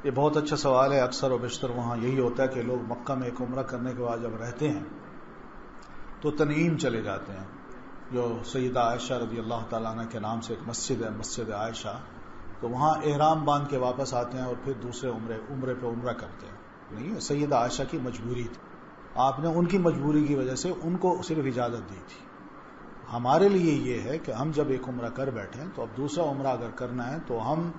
یہ بہت اچھا سوال ہے. اکثر و بیشتر وہاں یہی ہوتا ہے کہ لوگ مکہ میں ایک عمرہ کرنے کے بعد جب رہتے ہیں تو تنعیم چلے جاتے ہیں، جو سیدہ عائشہ رضی اللہ تعالیٰ عنہ کے نام سے ایک مسجد ہے، مسجد عائشہ. تو وہاں احرام باندھ کے واپس آتے ہیں اور پھر دوسرے عمرے پہ عمرہ کرتے ہیں. نہیں، سیدہ عائشہ کی مجبوری تھی، آپ نے ان کی مجبوری کی وجہ سے ان کو صرف اجازت دی تھی. ہمارے لیے یہ ہے کہ ہم جب ایک عمرہ کر بیٹھیں تو اب دوسرا عمرہ اگر کرنا ہے تو ہم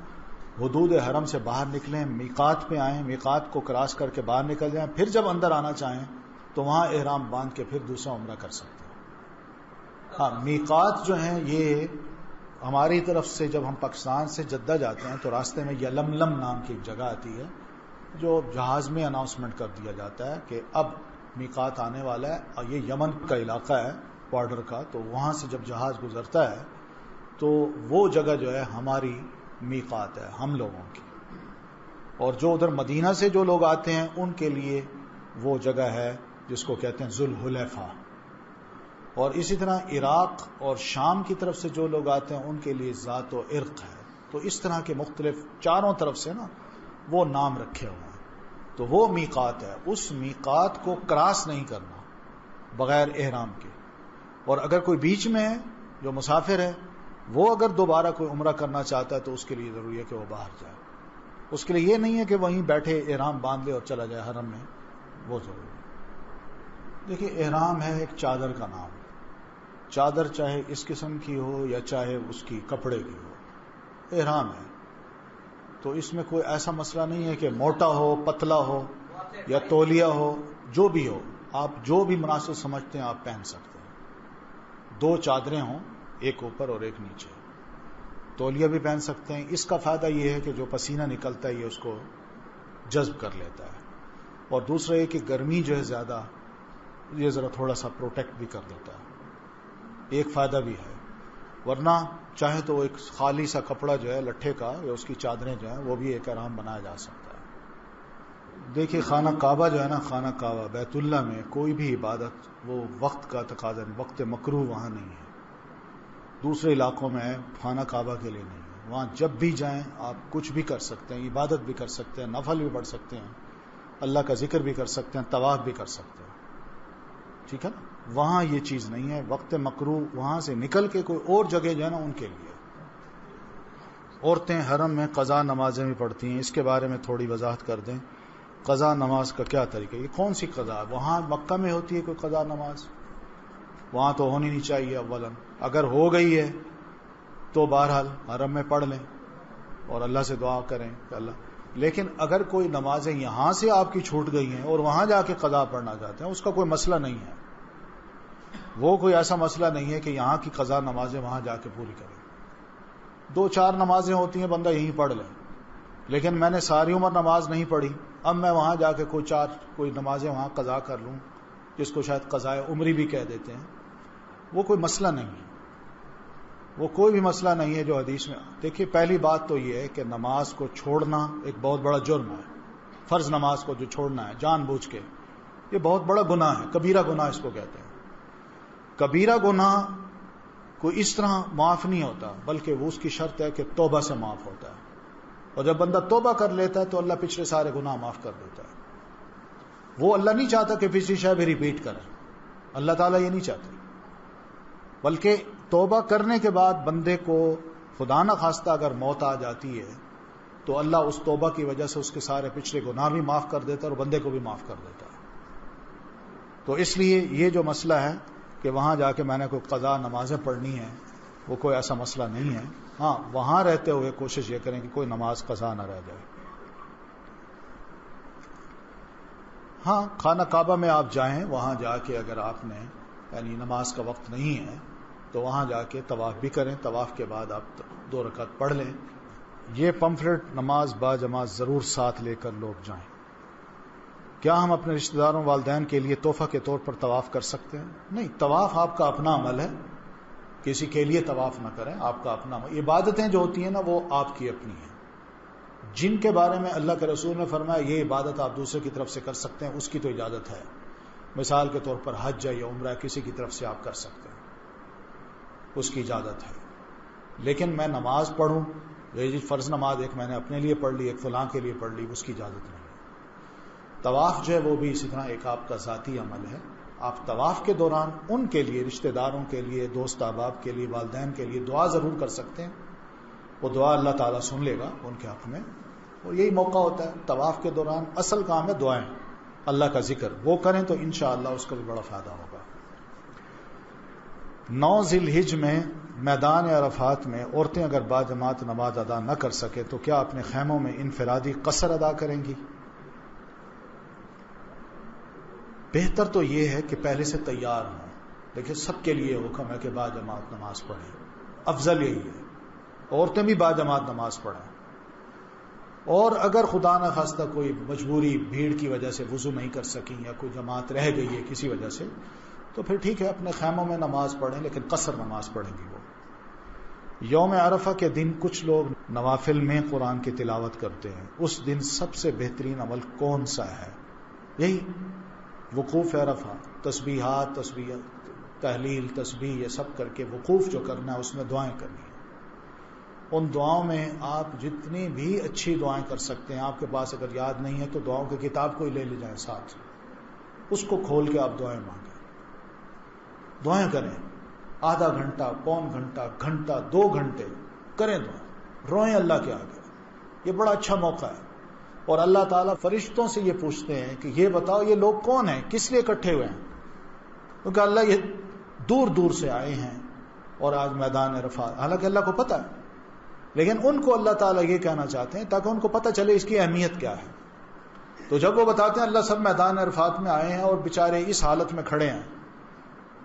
حدود حرم سے باہر نکلیں، میقات پہ آئیں، میقات کو کراس کر کے باہر نکل جائیں، پھر جب اندر آنا چاہیں تو وہاں احرام باندھ کے پھر دوسرا عمرہ کر سکتے ہیں. ہاں میقات جو ہیں یہ ہماری طرف سے جب ہم پاکستان سے جدہ جاتے ہیں تو راستے میں یلملم نام کی ایک جگہ آتی ہے جو جہاز میں اناؤنسمنٹ کر دیا جاتا ہے کہ اب میقات آنے والا ہے، اور یہ یمن کا علاقہ ہے بارڈر کا، تو وہاں سے جب جہاز گزرتا ہے تو وہ جگہ جو ہے ہماری میقات ہے ہم لوگوں کی، اور جو ادھر مدینہ سے جو لوگ آتے ہیں ان کے لیے وہ جگہ ہے جس کو کہتے ہیں ذوالحلیفہ، اور اسی طرح عراق اور شام کی طرف سے جو لوگ آتے ہیں ان کے لیے ذات و عرق ہے. تو اس طرح کے مختلف چاروں طرف سے نا وہ نام رکھے ہوئے ہیں، تو وہ میقات ہے. اس میقات کو کراس نہیں کرنا بغیر احرام کے. اور اگر کوئی بیچ میں ہے جو مسافر ہے وہ اگر دوبارہ کوئی عمرہ کرنا چاہتا ہے تو اس کے لیے ضروری ہے کہ وہ باہر جائے. اس کے لیے یہ نہیں ہے کہ وہیں بیٹھے احرام باندھ لے اور چلا جائے حرم میں، وہ ضروری ہے. دیکھیے احرام ہے ایک چادر کا نام. چادر چاہے اس قسم کی ہو یا چاہے اس کی کپڑے کی ہو، احرام ہے. تو اس میں کوئی ایسا مسئلہ نہیں ہے کہ موٹا ہو، پتلا ہو یا تولیہ ہو، جو بھی ہو آپ جو بھی مناسب سمجھتے ہیں آپ پہن سکتے ہیں. 2 چادریں ہوں، ایک اوپر اور ایک نیچے. تولیہ بھی پہن سکتے ہیں. اس کا فائدہ یہ ہے کہ جو پسینہ نکلتا ہے یہ اس کو جذب کر لیتا ہے، اور دوسرا یہ کہ گرمی جو ہے زیادہ یہ ذرا تھوڑا سا پروٹیکٹ بھی کر دیتا ہے. ایک فائدہ بھی ہے. ورنہ چاہے تو ایک خالی سا کپڑا جو ہے لٹھے کا یا اس کی چادریں جو ہیں وہ بھی ایک احرام بنایا جا سکتا ہے. دیکھیے خانہ کعبہ جو ہے نا، خانہ کعبہ بیت اللہ میں کوئی بھی عبادت وہ وقت کا تقاضا نہیں، وقت مکروہ وہاں نہیں ہے. دوسرے علاقوں میں ہے، خانہ کعبہ کے لیے نہیں ہے. وہاں جب بھی جائیں آپ کچھ بھی کر سکتے ہیں، عبادت بھی کر سکتے ہیں، نفل بھی پڑھ سکتے ہیں، اللہ کا ذکر بھی کر سکتے ہیں، طواف بھی کر سکتے ہیں. ٹھیک ہے نا. وہاں یہ چیز نہیں ہے. وقت مکروہ وہاں سے نکل کے کوئی اور جگہ جو ہے نا ان کے لیے. عورتیں حرم میں قضا نمازیں بھی پڑھتی ہیں. اس کے بارے میں تھوڑی وضاحت کر دیں. قضا نماز کا کیا طریقہ ہے؟ یہ کون سی قضا؟ وہاں مکہ میں ہوتی ہے کوئی قضا نماز؟ وہاں تو ہونی نہیں چاہیے. اولاً اگر ہو گئی ہے تو بہرحال حرم میں پڑھ لیں اور اللہ سے دعا کریں کہ اللہ. لیکن اگر کوئی نمازیں یہاں سے آپ کی چھوٹ گئی ہیں اور وہاں جا کے قضا پڑھنا چاہتے ہیں، اس کا کوئی مسئلہ نہیں ہے. وہ کوئی ایسا مسئلہ نہیں ہے کہ یہاں کی قضا نمازیں وہاں جا کے پوری کریں. 2-4 نمازیں ہوتی ہیں بندہ یہیں پڑھ لے. لیکن میں نے ساری عمر نماز نہیں پڑھی، اب میں وہاں جا کے کوئی نمازیں وہاں قضا کر لوں، جس کو شاید قضائے عمری بھی کہہ دیتے ہیں، وہ کوئی مسئلہ نہیں ہے. وہ کوئی بھی مسئلہ نہیں ہے جو حدیث میں. دیکھیے پہلی بات تو یہ ہے کہ نماز کو چھوڑنا ایک بہت بڑا جرم ہے. فرض نماز کو جو چھوڑنا ہے جان بوجھ کے، یہ بہت بڑا گناہ ہے. کبیرہ گناہ اس کو کہتے ہیں. کبیرہ گناہ کوئی اس طرح معاف نہیں ہوتا، بلکہ وہ اس کی شرط ہے کہ توبہ سے معاف ہوتا ہے. اور جب بندہ توبہ کر لیتا ہے تو اللہ پچھلے سارے گناہ معاف کر دیتا ہے. وہ اللہ نہیں چاہتا کہ پچھلی شے بھی ریپیٹ کرے. اللہ تعالیٰ یہ نہیں چاہتے. بلکہ توبہ کرنے کے بعد بندے کو خدا نہ خواستہ اگر موت آ جاتی ہے تو اللہ اس توبہ کی وجہ سے اس کے سارے پچھلے گناہ بھی معاف کر دیتا ہے اور بندے کو بھی معاف کر دیتا ہے. تو اس لیے یہ جو مسئلہ ہے کہ وہاں جا کے میں نے کوئی قضا نمازیں پڑھنی ہیں، وہ کوئی ایسا مسئلہ نہیں ہے. ہاں وہاں رہتے ہوئے کوشش یہ کریں کہ کوئی نماز قضا نہ رہ جائے. ہاں خانہ کعبہ میں آپ جائیں، وہاں جا کے اگر آپ نے یعنی نماز کا وقت نہیں ہے تو وہاں جا کے طواف بھی کریں. طواف کے بعد آپ 2 رکعت پڑھ لیں. یہ پمفلٹ نماز با جماعت ضرور ساتھ لے کر لوگ جائیں. کیا ہم اپنے رشتہ داروں والدین کے لیے تحفہ کے طور پر طواف کر سکتے ہیں؟ نہیں، طواف آپ کا اپنا عمل ہے. کسی کے لیے طواف نہ کریں، آپ کا اپنا عمل. عبادتیں جو ہوتی ہیں نا وہ آپ کی اپنی ہیں. جن کے بارے میں اللہ کے رسول نے فرمایا یہ عبادت آپ دوسرے کی طرف سے کر سکتے ہیں، اس کی تو اجازت ہے. مثال کے طور پر حج یا عمرہ کسی کی طرف سے آپ کر سکتے ہیں، اس کی اجازت ہے. لیکن میں نماز پڑھوں، یہ فرض نماز ایک میں نے اپنے لیے پڑھ لی، ایک فلاں کے لیے پڑھ لی، اس کی اجازت نہیں. طواف جو ہے وہ بھی اسی طرح ایک آپ کا ذاتی عمل ہے. آپ طواف کے دوران ان کے لیے، رشتہ داروں کے لیے، دوست احباب کے لیے، والدین کے لیے دعا ضرور کر سکتے ہیں. وہ دعا اللہ تعالیٰ سن لے گا ان کے حق میں. اور یہی موقع ہوتا ہے طواف کے دوران. اصل کام ہے دعائیں، اللہ کا ذکر، وہ کریں تو انشاءاللہ اس کا بھی بڑا فائدہ ہوگا. 9 ذی الحجہ میں میدان عرفات میں عورتیں اگر باجماعت نماز ادا نہ کر سکے تو کیا اپنے خیموں میں انفرادی قصر ادا کریں گی؟ بہتر تو یہ ہے کہ پہلے سے تیار ہوں. دیکھیں سب کے لیے حکم ہے کہ باجماعت نماز پڑھیں، افضل یہی ہے. عورتیں بھی باجماعت نماز پڑھیں. اور اگر خدا نہ خواستہ کوئی مجبوری بھیڑ کی وجہ سے وضو نہیں کر سکیں یا کوئی جماعت رہ گئی ہے کسی وجہ سے، تو پھر ٹھیک ہے اپنے خیموں میں نماز پڑھیں، لیکن قصر نماز پڑھیں گی. وہ یوم عرفہ کے دن کچھ لوگ نوافل میں قرآن کی تلاوت کرتے ہیں. اس دن سب سے بہترین عمل کون سا ہے؟ یہی وقوف عرفہ، تسبیحات، تحلیل، تسبیح، یہ سب کر کے وقوف جو کرنا ہے اس میں دعائیں کرنی ہیں. ان دعاؤں میں آپ جتنی بھی اچھی دعائیں کر سکتے ہیں، آپ کے پاس اگر یاد نہیں ہے تو دعاؤں کی کتاب کو ہی لے جائیں ساتھ، اس کو کھول کے آپ دعائیں مانگیں، دعائیں کریں. آدھا گھنٹہ، پون گھنٹہ، گھنٹہ، 2 گھنٹے کریں دعائیں، روئیں اللہ کے آگے. یہ بڑا اچھا موقع ہے. اور اللہ تعالیٰ فرشتوں سے یہ پوچھتے ہیں کہ یہ بتاؤ یہ لوگ کون ہیں، کس لیے اکٹھے ہوئے ہیں؟ کیونکہ اللہ یہ دور دور سے آئے ہیں اور آج میدان عرفات، حالانکہ اللہ کو پتہ ہے، لیکن ان کو اللہ تعالیٰ یہ کہنا چاہتے ہیں تاکہ ان کو پتہ چلے اس کی اہمیت کیا ہے. تو جب وہ بتاتے ہیں اللہ سب میدان عرفات میں آئے ہیں اور بیچارے اس حالت میں کھڑے ہیں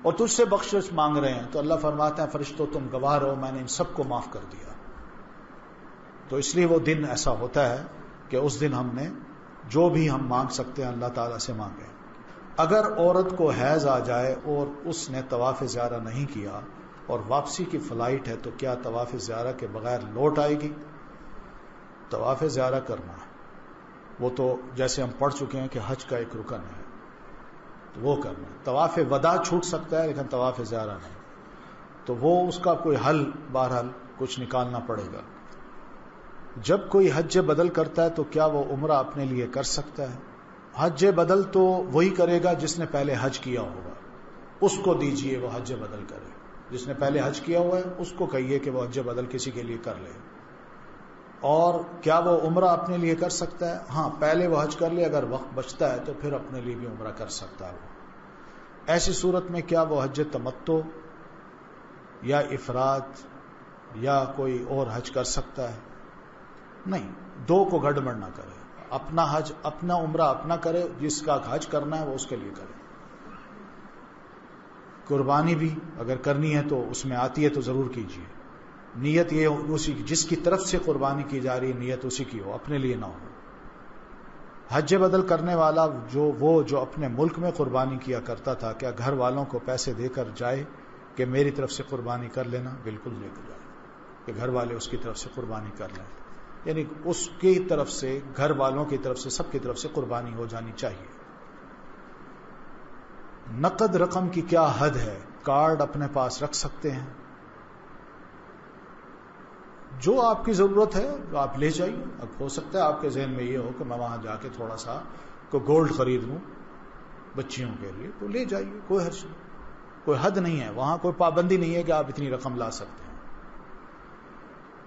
اور تجھ سے بخشش مانگ رہے ہیں، تو اللہ فرماتے ہیں فرشتوں تم گواہ رہو، میں نے ان سب کو معاف کر دیا. تو اس لیے وہ دن ایسا ہوتا ہے کہ اس دن ہم نے جو بھی ہم مانگ سکتے ہیں اللہ تعالیٰ سے مانگیں. اگر عورت کو حیض آ جائے اور اس نے طواف زیارہ نہیں کیا اور واپسی کی فلائٹ ہے، تو کیا طواف زیارہ کے بغیر لوٹ آئے گی؟ طواف زیارہ کرنا ہے، وہ تو جیسے ہم پڑھ چکے ہیں کہ حج کا ایک رکن ہے، تو وہ کرنا ہے. طواف وداع چھوٹ سکتا ہے لیکن طواف زیارہ نہیں. تو وہ اس کا کوئی حل بہرحال کچھ نکالنا پڑے گا. جب کوئی حج بدل کرتا ہے تو کیا وہ عمرہ اپنے لیے کر سکتا ہے؟ حج بدل تو وہی کرے گا جس نے پہلے حج کیا ہوگا، اس کو دیجئے وہ حج بدل کرے. جس نے پہلے حج کیا ہوا ہے اس کو کہیے کہ وہ حج بدل کسی کے لیے کر لے. اور کیا وہ عمرہ اپنے لیے کر سکتا ہے؟ ہاں، پہلے وہ حج کر لے، اگر وقت بچتا ہے تو پھر اپنے لیے بھی عمرہ کر سکتا ہے. وہ ایسی صورت میں کیا وہ حج تمتع یا افراد یا کوئی اور حج کر سکتا ہے؟ نہیں، دو کو گڑبڑ نہ کرے. اپنا حج، اپنا عمرہ اپنا کرے، جس کا حج کرنا ہے وہ اس کے لیے کرے. قربانی بھی اگر کرنی ہے تو اس میں آتی ہے تو ضرور کیجیے. نیت یہ اسی جس کی طرف سے قربانی کی جا رہی ہے نیت اسی کی ہو، اپنے لیے نہ ہو. حج بدل کرنے والا جو اپنے ملک میں قربانی کیا کرتا تھا، کیا گھر والوں کو پیسے دے کر جائے کہ میری طرف سے قربانی کر لینا؟ بالکل لے کر جائے کہ گھر والے اس کی طرف سے قربانی کر لیں. یعنی اس کی طرف سے، گھر والوں کی طرف سے، سب کی طرف سے قربانی ہو جانی چاہیے. نقد رقم کی کیا حد ہے؟ کارڈ اپنے پاس رکھ سکتے ہیں، جو آپ کی ضرورت ہے آپ لے جائیے. اب ہو سکتا ہے آپ کے ذہن میں یہ ہو کہ میں وہاں جا کے تھوڑا سا گولڈ خرید لوں بچیوں کے لیے، تو لے جائیے، کوئی حرج نہیں، کوئی حد نہیں ہے وہاں، کوئی پابندی نہیں ہے کہ آپ اتنی رقم لا سکتے ہیں.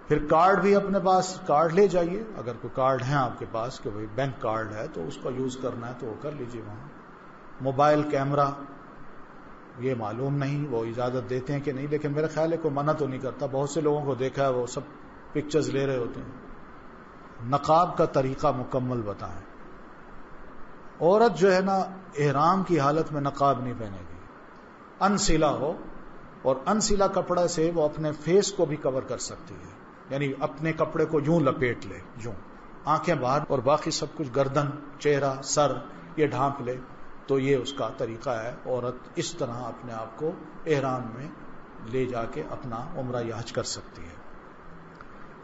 پھر کارڈ بھی اپنے پاس، کارڈ لے جائیے. اگر کوئی کارڈ ہے آپ کے پاس کہ بھائی بینک کارڈ ہے تو اس کا یوز کرنا ہے تو وہ کر لیجیے وہاں. موبائل کیمرہ یہ معلوم نہیں وہ اجازت دیتے ہیں کہ نہیں، لیکن میرا خیال ہے کوئی منع تو نہیں کرتا. بہت سے لوگوں کو دیکھا ہے وہ سب پکچرز لے رہے ہوتے ہیں. نقاب کا طریقہ مکمل بتائیں. عورت جو ہے نا احرام کی حالت میں نقاب نہیں پہنے گی. انسلا ہو، اور انسلا کپڑے سے وہ اپنے فیس کو بھی کور کر سکتی ہے، یعنی اپنے کپڑے کو یوں لپیٹ لے، یوں آنکھیں باہر اور باقی سب کچھ گردن، چہرہ، سر یہ ڈھانپ لے. تو یہ اس کا طریقہ ہے. عورت اس طرح اپنے آپ کو احرام میں لے جا کے اپنا عمرہ یا حج کر سکتی ہے.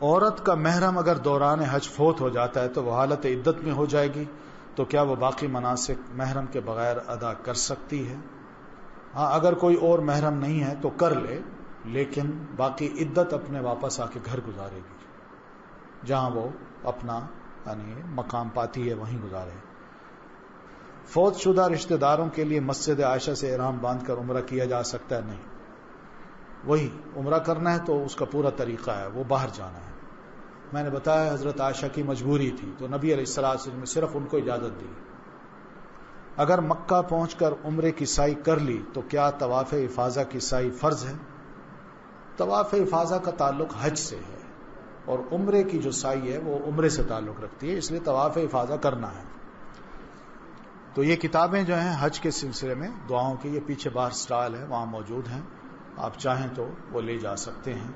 عورت کا محرم اگر دوران حج فوت ہو جاتا ہے تو وہ حالت عدت میں ہو جائے گی، تو کیا وہ باقی مناسک محرم کے بغیر ادا کر سکتی ہے؟ ہاں، اگر کوئی اور محرم نہیں ہے تو کر لے، لیکن باقی عدت اپنے واپس آ کے گھر گزارے گی، جہاں وہ اپنا یعنی مقام پاتی ہے وہیں گزارے. فوت شدہ رشتہ داروں کے لیے مسجد عائشہ سے احرام باندھ کر عمرہ کیا جا سکتا ہے؟ نہیں، وہی عمرہ کرنا ہے تو اس کا پورا طریقہ ہے، وہ باہر جانا ہے. میں نے بتایا حضرت عائشہ کی مجبوری تھی تو نبی علیہ السلام نے صرف ان کو اجازت دی. اگر مکہ پہنچ کر عمرے کی سعی کر لی تو کیا طواف افاضہ کی سعی فرض ہے؟ طواف افاضہ کا تعلق حج سے ہے اور عمرے کی جو سعی ہے وہ عمرے سے تعلق رکھتی ہے، اس لیے طواف افاضہ کرنا ہے. تو یہ کتابیں جو ہیں حج کے سلسلے میں دعاؤں کی، یہ پیچھے باہر سٹال ہے وہاں موجود ہیں، آپ چاہیں تو وہ لے جا سکتے ہیں.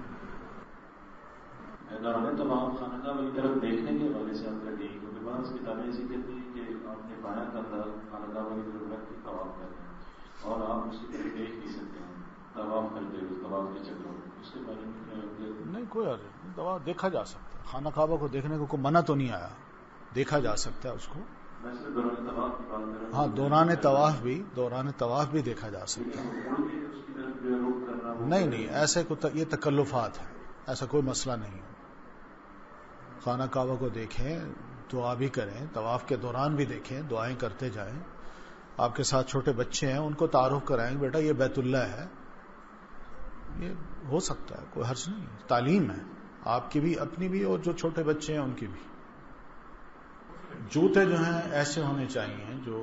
دوران تمام خانہ کعبہ کی طرف دیکھنے کے حوالے سے آپ لگے گی، کیونکہ بعض کتابیں ایسی کہتی ہیں کہ آپ نے بایاں کندھا خانہ کعبہ کی طرف رکھ کے طواف کرنا ہے اور آپ اس کی طرف دیکھ نہیں سکتے ہیں طواف کرتے ہوئے، طواف کے چکروں میں. اس کے بارے میں نہیں، کوئی حرج نہیں، طواف دیکھا جا سکتا ہے. خانہ کعبہ کو دیکھنے کو کوئی منع تو نہیں آیا، دیکھا جا سکتا ہے اس کو. میں صرف دوران طواف کی بات کر رہا ہوں. ہاں، دوران طواف بھی دیکھا جا سکتا ہے. اس کی طرف جو رخ کرنا نہیں، ایسے یہ تکلفات ہیں، ایسا کوئی مسئلہ نہیں ہے. خانہ کعبہ کو دیکھیں، دعا بھی کریں، طواف کے دوران بھی دیکھیں، دعائیں کرتے جائیں. آپ کے ساتھ چھوٹے بچے ہیں، ان کو تعارف کرائیں کہ بیٹا یہ بیت اللہ ہے. یہ ہو سکتا ہے، کوئی حرج نہیں. تعلیم ہے آپ کی بھی، اپنی بھی، اور جو چھوٹے بچے ہیں ان کی بھی. جوتے جو ہیں ایسے ہونے چاہیے جو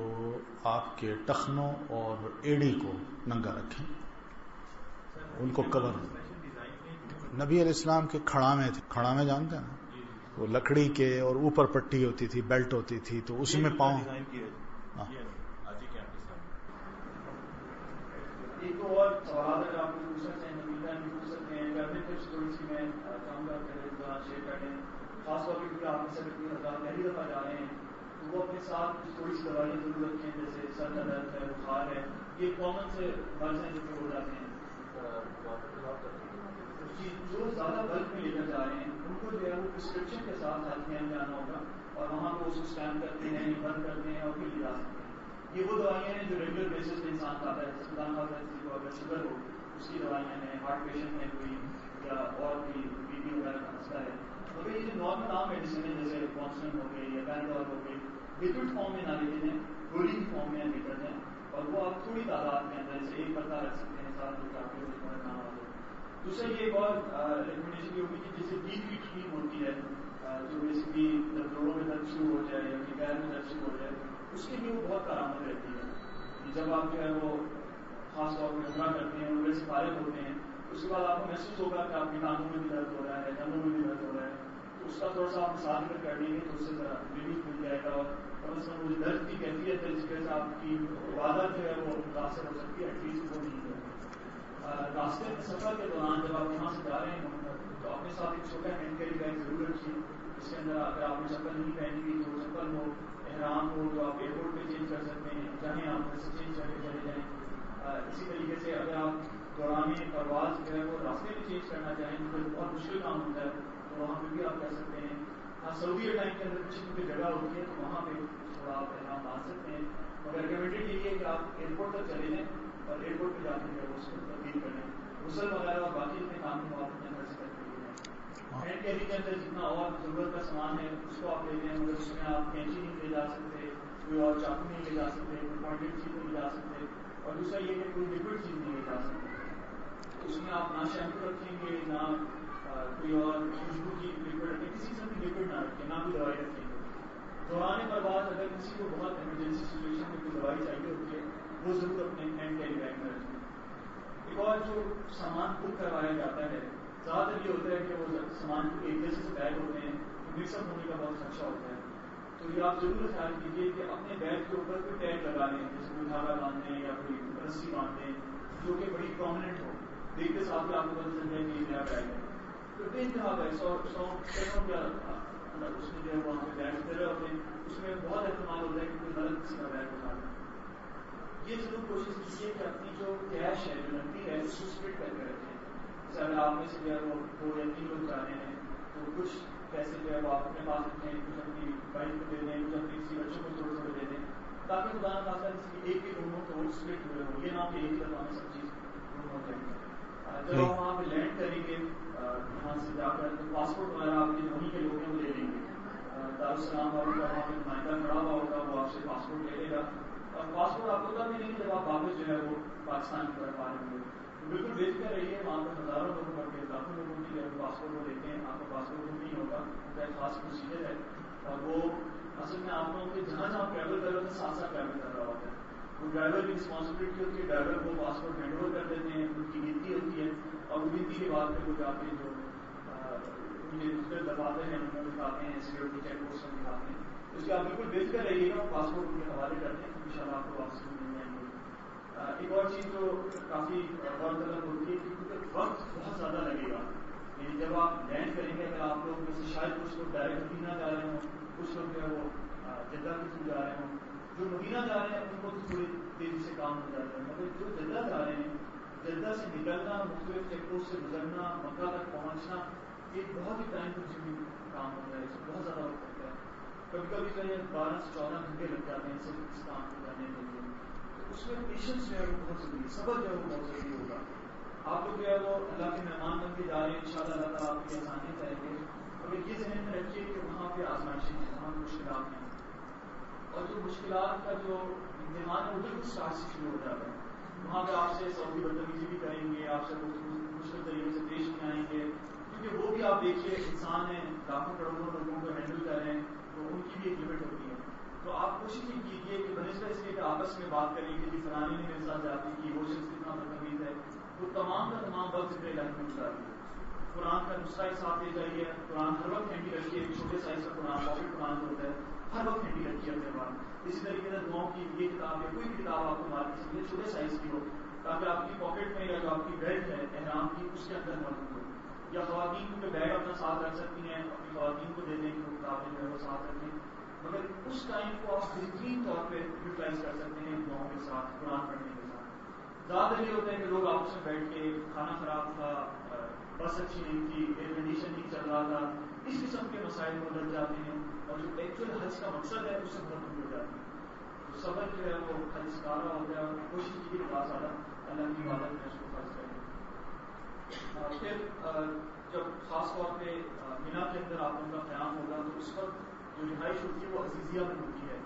آپ کے ٹخنوں اور ایڑی کو ننگا رکھیں، ان کو کور. نبی علیہ السلام کے کھڑامے تھے، کھڑامے جانتے ہیں نا، وہ لکڑی کے اور اوپر پٹی ہوتی تھی، بیلٹ ہوتی تھی، تو اس میں پاؤں. ہاں، ایک اور سوالات اگر آپ کو پوچھ سکتے ہیں نبیلا بھی پوچھ سکتے ہیں. کرنے ٹپس تھوڑی سی میں چاہوں گا کہ شیئر کر دیں، خاص طور پہ کیونکہ آپ میں سے پہلی دفعہ جا رہے ہیں تو وہ اپنے ساتھ تھوڑی سی دوائیاں ضرور رکھیں، جیسے سر کا درد ہے، بخار ہے، یہ کامن سے مرض ہیں جو کہ ہو جاتے ہیں. جو زیادہ بلک میں لے کر جا رہے ہیں ان کو جو ہے وہ پرسکرپشن کے ساتھ ہاتھ میں جانا ہوگا اور وہاں پہ اس کو اسکین کرتے ہیں، بند کرتے ہیں اور پھر لے جا سکتے ہیں. یہ وہ دوائیاں ہیں جو ریگولر بیسس پہ انسان کھاتا ہے. ہسپتال کھاتا ہے، کسی کو اگر شوگر ہو اس کی دوائیاں ہیں، ہارٹ پیشنٹ ہے کوئی یا اور کوئی بی پی وغیرہ کا مسئلہ ہے. مگر یہ جو نارمل عام میڈیسن ہے جیسے کانسٹنٹ ہو گئی یا پینڈول ہو گئی، لکوڈ فارم میں نہ لے جائیں، گولی کی فارم میں لے کر جائیں اور وہ آپ تھوڑی تعداد کے اندر جیسے ایک پتا رکھ سکتے ہیں ساتھ جو کہ آپ کے کام آ جائے. دوسرا یہ ایک اور ریکمنڈیشن یہ ہوگی کہ جیسے ڈیپ کی ٹیم ہوتی ہے جو بیسکلی جب جوڑوں میں درد شروع ہو جائے یا پیر میں درد شروع ہو جائے، اس کے لیے وہ بہت کارآمد رہتی ہے. جب آپ جو ہے وہ خاص طور پہ عمرہ کرتے ہیں، عمرے سے فارغ ہوتے ہیں، اس کے بعد آپ کو محسوس ہوگا کہ آپ کے کانوں میں بھی درد ہو رہا ہے، کندھوں میں بھی درد ہو رہا ہے، تو اس کا تھوڑا سا آپ مثال کر دیں گے تو اس سے ذرا ریلیف مل جائے گا اور کم از کم وہ درد کی کیفیت ہے جس کی وجہ سے آپ کی عبادت جو ہے وہ متاثر ہو سکتی ہے، ایٹ لیسٹ وہ نہیں ہے. راستے میں سفر کے دوران جب آپ یہاں سے جا رہے ہوں تو اپنے ساتھ ایک چھوٹا ہینڈ کیری بیگ ضرور رکھیے، اس کے اندر اگر آپ نے چپل نہیں پہنی ہوئی تو چپل ہو، احرام ہو جو آپ ایئرپورٹ پہ چینج کر سکتے ہیں، چاہیں آپ ویسے چینج کر کے چلے جائیں. اسی طریقے سے اگر آپ دوران پرواز جو ہے وہ راستے میں چینج کرنا چاہیں تو بہت مشکل کام ہوتا ہے تو وہاں پہ بھی آپ کر سکتے ہیں. سعودی ٹائم کے اندر کچھ کیونکہ جگہ ہوتی ہے تو وہاں پہ تھوڑا آپ احرام باندھ سکتے ہیں. مگر ریکمینڈیڈ یہ ہے کہ آپ ایئرپورٹ تک چلے جائیں اور ایئرپورٹ پہ جا کے اس کو تبدیل کر لیں. غسل وغیرہ اور باقی اپنے کام کو آپ اپنے گھر سے کر کے لیں. ہینڈ کیری کے اندر جتنا اور ضرورت کا سامان ہے اس کو آپ لے لیں، مگر اس میں آپ کینچی نہیں لے جا سکتے، کوئی اور چاقو نہیں لے جا سکتے، کوئی پوائنٹڈ چیز نہیں لے جا سکتے، اور دوسرا یہ کہ کوئی لکوڈ چیز نہیں لے جا سکتے. اس میں آپ نہ شیمپو رکھیں گے، نہ کوئی اور خوشبو کی لکوڈ رکھیں، کسی قسم کی لکوڈ نہ رکھیں، نہ کوئی دوائی رکھیں گے. دوران پرواز اگر کسی کو بہت ایمرجنسی سچویشن میں کوئی دوائی چاہیے ہوتی ہے وہ ضرور اپنے ہینڈ کیری بیگ میں رکھیں. ایک اور جو سامان بک کروایا جاتا ہے زیادہ تر یہ ہوتا ہے کہ وہ سامان ایک جیسے سے بیگ ہوتے ہیں، مکس اپ ہونے کا بہت خدشہ ہوتا ہے. تو یہ آپ ضرور خیال کیجیے کہ اپنے بیگ کے اوپر کوئی ٹیگ لگا لیں، جیسے کوئی دھاگا باندھ دیں یا کوئی رسی باندھ دیں جو کہ بڑی پرومیننٹ ہو، دیکھتے ساتھ آپ کو پتہ چل جائے کہ یہ نیا بیگ ہے. تو بے انتہا بیگ 100 کیا اس میں جو ہے وہاں پہ بیگ پھیلے ہوتے ہیں، اس میں بہت احتمال ہوتا ہے کہ کوئی غلط کسی کا بیگ اٹھا لیں. یہ ضرور کوشش کیجیے کہ اپنی جو کیش ہے، جو نقدی ہے، اس کو اسپلٹ کر کے رکھیں. جیسے اگر آپ میں سے جو ہے وہ 2 یا 3 لوگ جا رہے ہیں تو کچھ پیسے جو ہے وہ آپ اپنے پاس رکھیں، کچھ اپنی بائک کو دے دیں، کچھ اپنی کسی بچوں کو تھوڑے تھوڑے دے دیں تاکہ خدا نخواستہ کسی ایک کے گم ہو تو وہ اسپلٹ ہوئے ہو، یہ نہ کہ ایک ہی دفعہ میں سب چیز گم ہو جائے. جب آپ وہاں پہ لینڈ کریں گے یہاں سے جا کر تو پاسپورٹ وغیرہ آپ کے وہیں کے لوگ ہیں وہ لے لیں گے. دارالسلام والوں کا وہاں پہ نمائندہ کھڑا ہوا ہوگا، وہ آپ سے پاسپورٹ لے لے گا اور پاسپورٹ آپ کو تب ملیں گے جب آپ واپس جو ہے وہ پاکستان کی طرف آ رہے ہوں گے. بالکل بے فکر رہیے، وہاں پر ہزاروں لوگوں بلکہ لاکھوں لوگوں کی جو پاسپورٹ وہ لیتے ہیں، آپ کا پاسپورٹ نہیں ہوگا، ان کا ایک خاص پروسیجر ہے اور وہ اصل میں آپ لوگوں کے جہاں جہاں ٹریول کر رہے ہوتے ہیں ساتھ ساتھ ٹریول کر رہا ہوتا ہے. وہ ڈرائیور کی رسپانسبلٹی ہوتی ہے، ڈرائیور کو پاسپورٹ ہینڈ اوور کر دیتے ہیں، ان کی گنتی ہوتی ہے اور وہ گنتی کے بعد پھر وہ جا کے جو دباتے ہیں ان کو دکھاتے ہیں، سیکورٹی چیک پوسٹ میں دکھاتے ہیں. اس کے آپ بالکل بے فکر رہیے گا، پاسپورٹ ان کے حوالے کرتے ہیں، ان شاء اللہ آپ کو واپس مل جائیں گے. ایک اور چیز جو کافی غور طلب ہوتی ہے کہ کیونکہ وقت بہت زیادہ لگے گا یعنی جب آپ لینڈ کریں گے، اگر آپ لوگ میں سے شاید کچھ لوگ ڈائریکٹ مدینہ جا رہے ہوں، کچھ لوگ جو ہے وہ جدہ کے تھرو جا رہے ہوں، جو مدینہ جا رہے ہیں ان کو تو تھوڑی تیزی سے کام ہو جاتا ہے، مگر جو جدہ جا رہے ہیں، جدہ سے نکلنا، مختلف چیک پوسٹ سے گزرنا، مکہ تک پہنچنا، ایک بہت ہی ٹائم کنزیومنگ کام ہوتا ہے، اس میں بہت زیادہ وقت لگتا ہے، کبھی کبھی جو ہے 12 سے 14 گھنٹے لگ جاتے ہیں صرف اس کام کو کرنے کے لیے. تو اس میں پیشنس جو ہے وہ بہت ضروری ہے، صبر جو ہے وہ بہت ضروری ہوگا. آپ لوگ جو ہے وہ اللہ کے مہمان بن کے جا رہے ہیں، انشاءاللہ اللہ تعالیٰ آپ کی آسانی کریں گے، مگر یہ ذہن میں رکھیے کہ وہاں پہ آزمائشیں ہیں، وہاں مشکلات ہیں، اور جو مشکلات کا جو امتحان ہے وہ بالکل اسٹارٹ سے شروع ہو جاتا ہے. وہاں پہ آپ سے سعودی بدتمیزی بھی کریں گے، آپ سے مشکل طریقے سے پیش نہیں آئیں گے، کیونکہ وہ بھی آپ دیکھیے انسان ہیں، لاکھوں کروڑوں لوگوں کو ہینڈل کر رہے ہیں، تو ان کی بھی ایک لمٹ ہوتی ہے. تو آپ کوشش یہ کیجیے کہ بنسبت اس لیے کہ آپس میں بات کریں کہ جی فلانی نے میرے ساتھ جاتی کی، وہ شخص کتنا بدتمیز ہے، وہ تمام کا تمام وقت اپنے لائف میں گزاریے. قرآن کا نسخہ ایک ساتھ لے جائیے، قرآن ہر وقت ہینڈی رکھیے، ایک چھوٹے سائز کا قرآن، پاکٹ قرآن جو ہوتا ہے ہر وقت ہینڈی رکھیے اپنے پاس. اسی طریقے سے دعاؤں کی یہ کتاب ہے، کوئی بھی کتاب آپ کو مارکیٹ سے ملے چھوٹے سائز کی ہو، تاکہ آپ کی پاکٹ میں یا جو آپ کی بیلٹ ہے احرام کی اس کے اندر موجود ہو. یا خواتین کو بیگ اپنا ساتھ رکھ سکتی ہیں، اپنی خواتین کو دے دیں کہ وہ کتابیں جو ہے وہ ساتھ رکھیں، مگر اس ٹائم کو آپ بہترین طور پہ یوٹیلائز کر سکتے ہیں دعاؤں کے ساتھ، قرآن پڑھنے کے ساتھ. زیادہ یہ ہوتا ہے کہ لوگ آپس میں بیٹھ کے کھانا خراب تھا، بس اچھی نہیں تھی، ایئر کنڈیشن نہیں چل رہا تھا، اس قسم کے مسائل میں لگ جاتے ہیں، اور جو ایکچوئل حج کا مقصد ہے اس سے بہت دور ہو جاتے ہیں. تو صبر جو ہے وہ حج سکھارا ہوتا ہے، اور کوشش کی بہت زیادہ اللہ کی عبادت میں اس کو فرض کریں. پھر جب خاص طور پہ مینا کے اندر آپ ان کا قیام ہوگا تو اس وقت جو رہائش ہوتی ہے وہ عزیزیہ میں ہوتی ہے.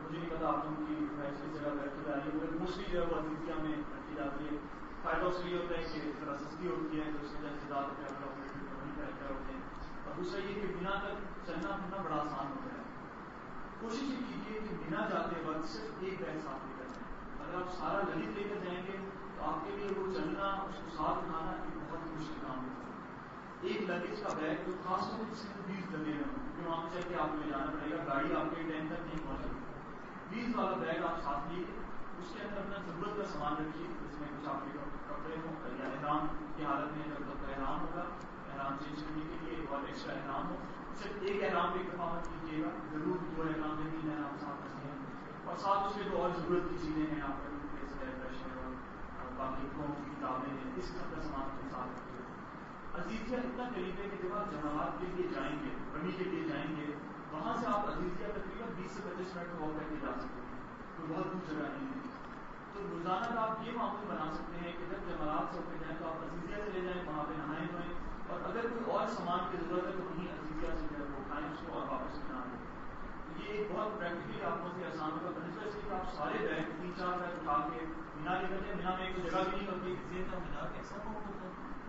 مجھے نہیں پتا آپ لوگوں کی رہائش کی جگہ پہ رکھی جا رہی ہے، مگر موسٹلی جو ہے وہ عزیزیہ میں رکھی جاتی ہے. فائدہ اس لیے ہوتا ہے کہ ذرا سستی ہوتی ہے، تو اس وجہ سے زیادہ وہیں پہ رکھے ہوتے ہیں. اور دوسرا یہ کہ مینا تک چلنا پھرنا بڑا آسان ہوتا ہے. کوشش یہ کیجیے کہ مینا جاتے وقت صرف ایک بیگ ساتھ لے کر جائیں. اگر آپ سارا لگیج لے کر جائیں گے تو آپ کے لیے وہ چلنا، اس کو ساتھ اٹھانا ایک بہت ہی مشکل کام ہوتا ہے. ایک لگیج کا بیگ جو خاص طور پر صرف 20 لگے ہوئے ہیں، جو وہاں سے کہ آپ کو لے جانا پڑے گا، گاڑی آپ کے ٹائم تک نہیں پہنچے. 20 والا بیگ آپ ساتھ لیجیے، اس کے اندر اپنا ضرورت کا سامان رکھیے، جس میں کچھ آپ کے کپڑے ہوں یا احرام کی حالت میں جب تک احرام ہوگا، احرام چینج کرنے کے لیے ایک اور ایکسٹرا احرام ہو. صرف ایک احرام بھی دفعہ مت کیجیے گا، ضرور 2 احرام یا 3 احرام ساتھ رکھیں. اور ساتھ اس کے جو اور ضرورت کی چیزیں ہیں آپ کے ٹوتھ پیسٹ ہے، برش ہے، اور باقی بکوں کی کتابیں ہیں، اس قسم کا سامان کو ساتھ رکھیے. عزیزیہ اتنا قریب ہے کہ جب آپ جماعت کے لیے جائیں گے، بڑی کے لیے جائیں گے، وہاں سے آپ عزیزیہ تقریباً 20 سے 25 منٹ واک کر کے جا سکتے ہیں، کوئی بہت دور جگہ نہیں ہے. تو روزانہ کا آپ یہ معمول بنا سکتے ہیں کہ جب جماعت سے ہوتے جائیں تو آپ عزیزیہ سے لے جائیں، وہاں پہ نہائیں دھوئیں، اور اگر کوئی اور سامان کی ضرورت ہے تو وہیں عزیزیہ سے جو ہے وہ اٹھائیں اس کو اور واپس بنا دیں. یہ ایک بہت پریکٹیکلی آپ کو آسان ہوگا. بنسبت اس لیے کہ آپ سارے بیگ 3-4 بیگ اٹھا کے مینا لے کر جائیں. مینا میں ایک جگہ بھی نہیں ہوتی کا مینا کا حصہ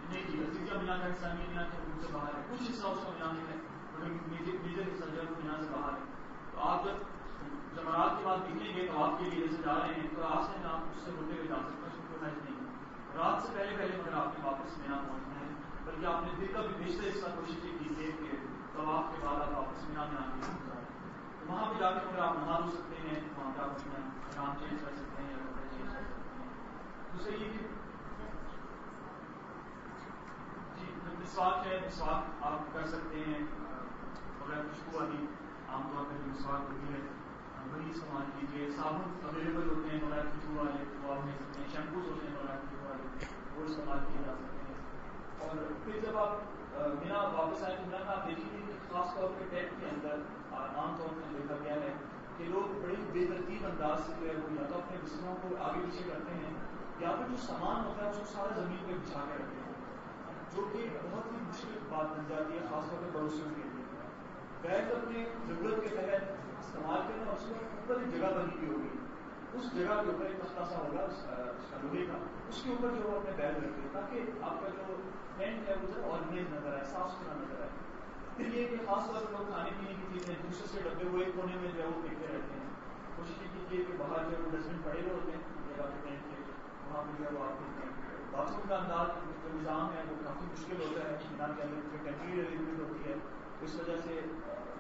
نہیں جی، عزیزیہ مینا کا حصہ نہیں، مینا کے حدود سے باہر ہے، کچھ حصہ اس کا مینا میں ہے، میجر حصہ جو ہے وہ مینا سے باہر ہے. تو آپ جب جمعرات کے بعد نکلیں گے تو آپ کے لیے جیسے جا رہے ہیں تو راستے میں آپ اس سے ہوتے ہوئے جا سکتے ہیں، اس میں کوئی حرج نہیں ہے. رات سے پہلے مگر آپ نے واپس مینا پہنچنا ہے، بلکہ آپ نے دن کا بھی بیشتر حصہ کوشش یہ کیجیے کہ طواف کے بعد آپ واپس مینا میں آنے کی گزاریں. وہاں پہ جا کے اگر آپ نہا دھو سکتے ہیں، وہاں پہ آپ اپنا احرام چینج کر سکتے ہیں یا کپڑے چینج کر سکتے ہیں. دوسرے یہ کہ جی مسواک ہے، مسواک آپ کر سکتے ہیں بغیر خوشبو والی، عام طور پہ جو مسواک ہوتی ہے وہی استعمال کیجیے. صابن اویلیبل ہوتے ہیں بغیر خوشبو والے، وہ آپ لے سکتے ہیں. شیمپوز ہوتے ہیں بغیر خوشبو والے، وہ استعمال کیے جا سکتے ہیں. اور پھر جب آپ مینا واپس آئے تو مینا میں آپ دیکھیں گے کہ خاص طور پہ ٹینٹ کے اندر عام طور پر دیکھا گیا ہے کہ لوگ بڑی بے ترتیب انداز سے جو ہے وہ یا تو اپنے بستروں کو آگے پیچھے کرتے ہیں یا پھر جو سامان ہوتا ہے اس کو سارا زمین پہ بچھا کے رکھتے ہیں، جو کہ بہت ہی مشکل بات بن جاتی ہے خاص طور پہ پڑوسیوں کے لیے. بیگ اپنے ضرورت کے تحت استعمال کرنا، اس میں اوپر ایک جگہ بنی ہوئی ہوگی، اس جگہ کے اوپر ایک تختہ سا ہوگا اس کا لوہے کا، اس کے اوپر جو اپنے بیگ رکھے تاکہ آپ کا جو ٹینٹ ہے وہ ذرا آرگنائز نظر آئے، صاف ستھرا نظر آئے. پھر یہ کہ خاص طور پر لوگ کھانے پینے کی چیزیں جوسز کے ڈبے وہ ایک کونے میں جو ہے وہ پھینکتے رہتے ہیں. کوشش یہ کیجیے کہ باہر جو ہے وہ ڈسٹ بن پڑے ہوئے ہوتے ہیں جگہ کے ٹینٹ کے، وہاں پہ جو ہے وہ آپ دیکھتے ہیں. باتھ روم کا انداز جو نظام ہے وہ کافی مشکل ہوتا ہے میدان کے اندر، کیونکہ ٹیمپرری ارینجمنٹ ہوتی ہے. اس وجہ سے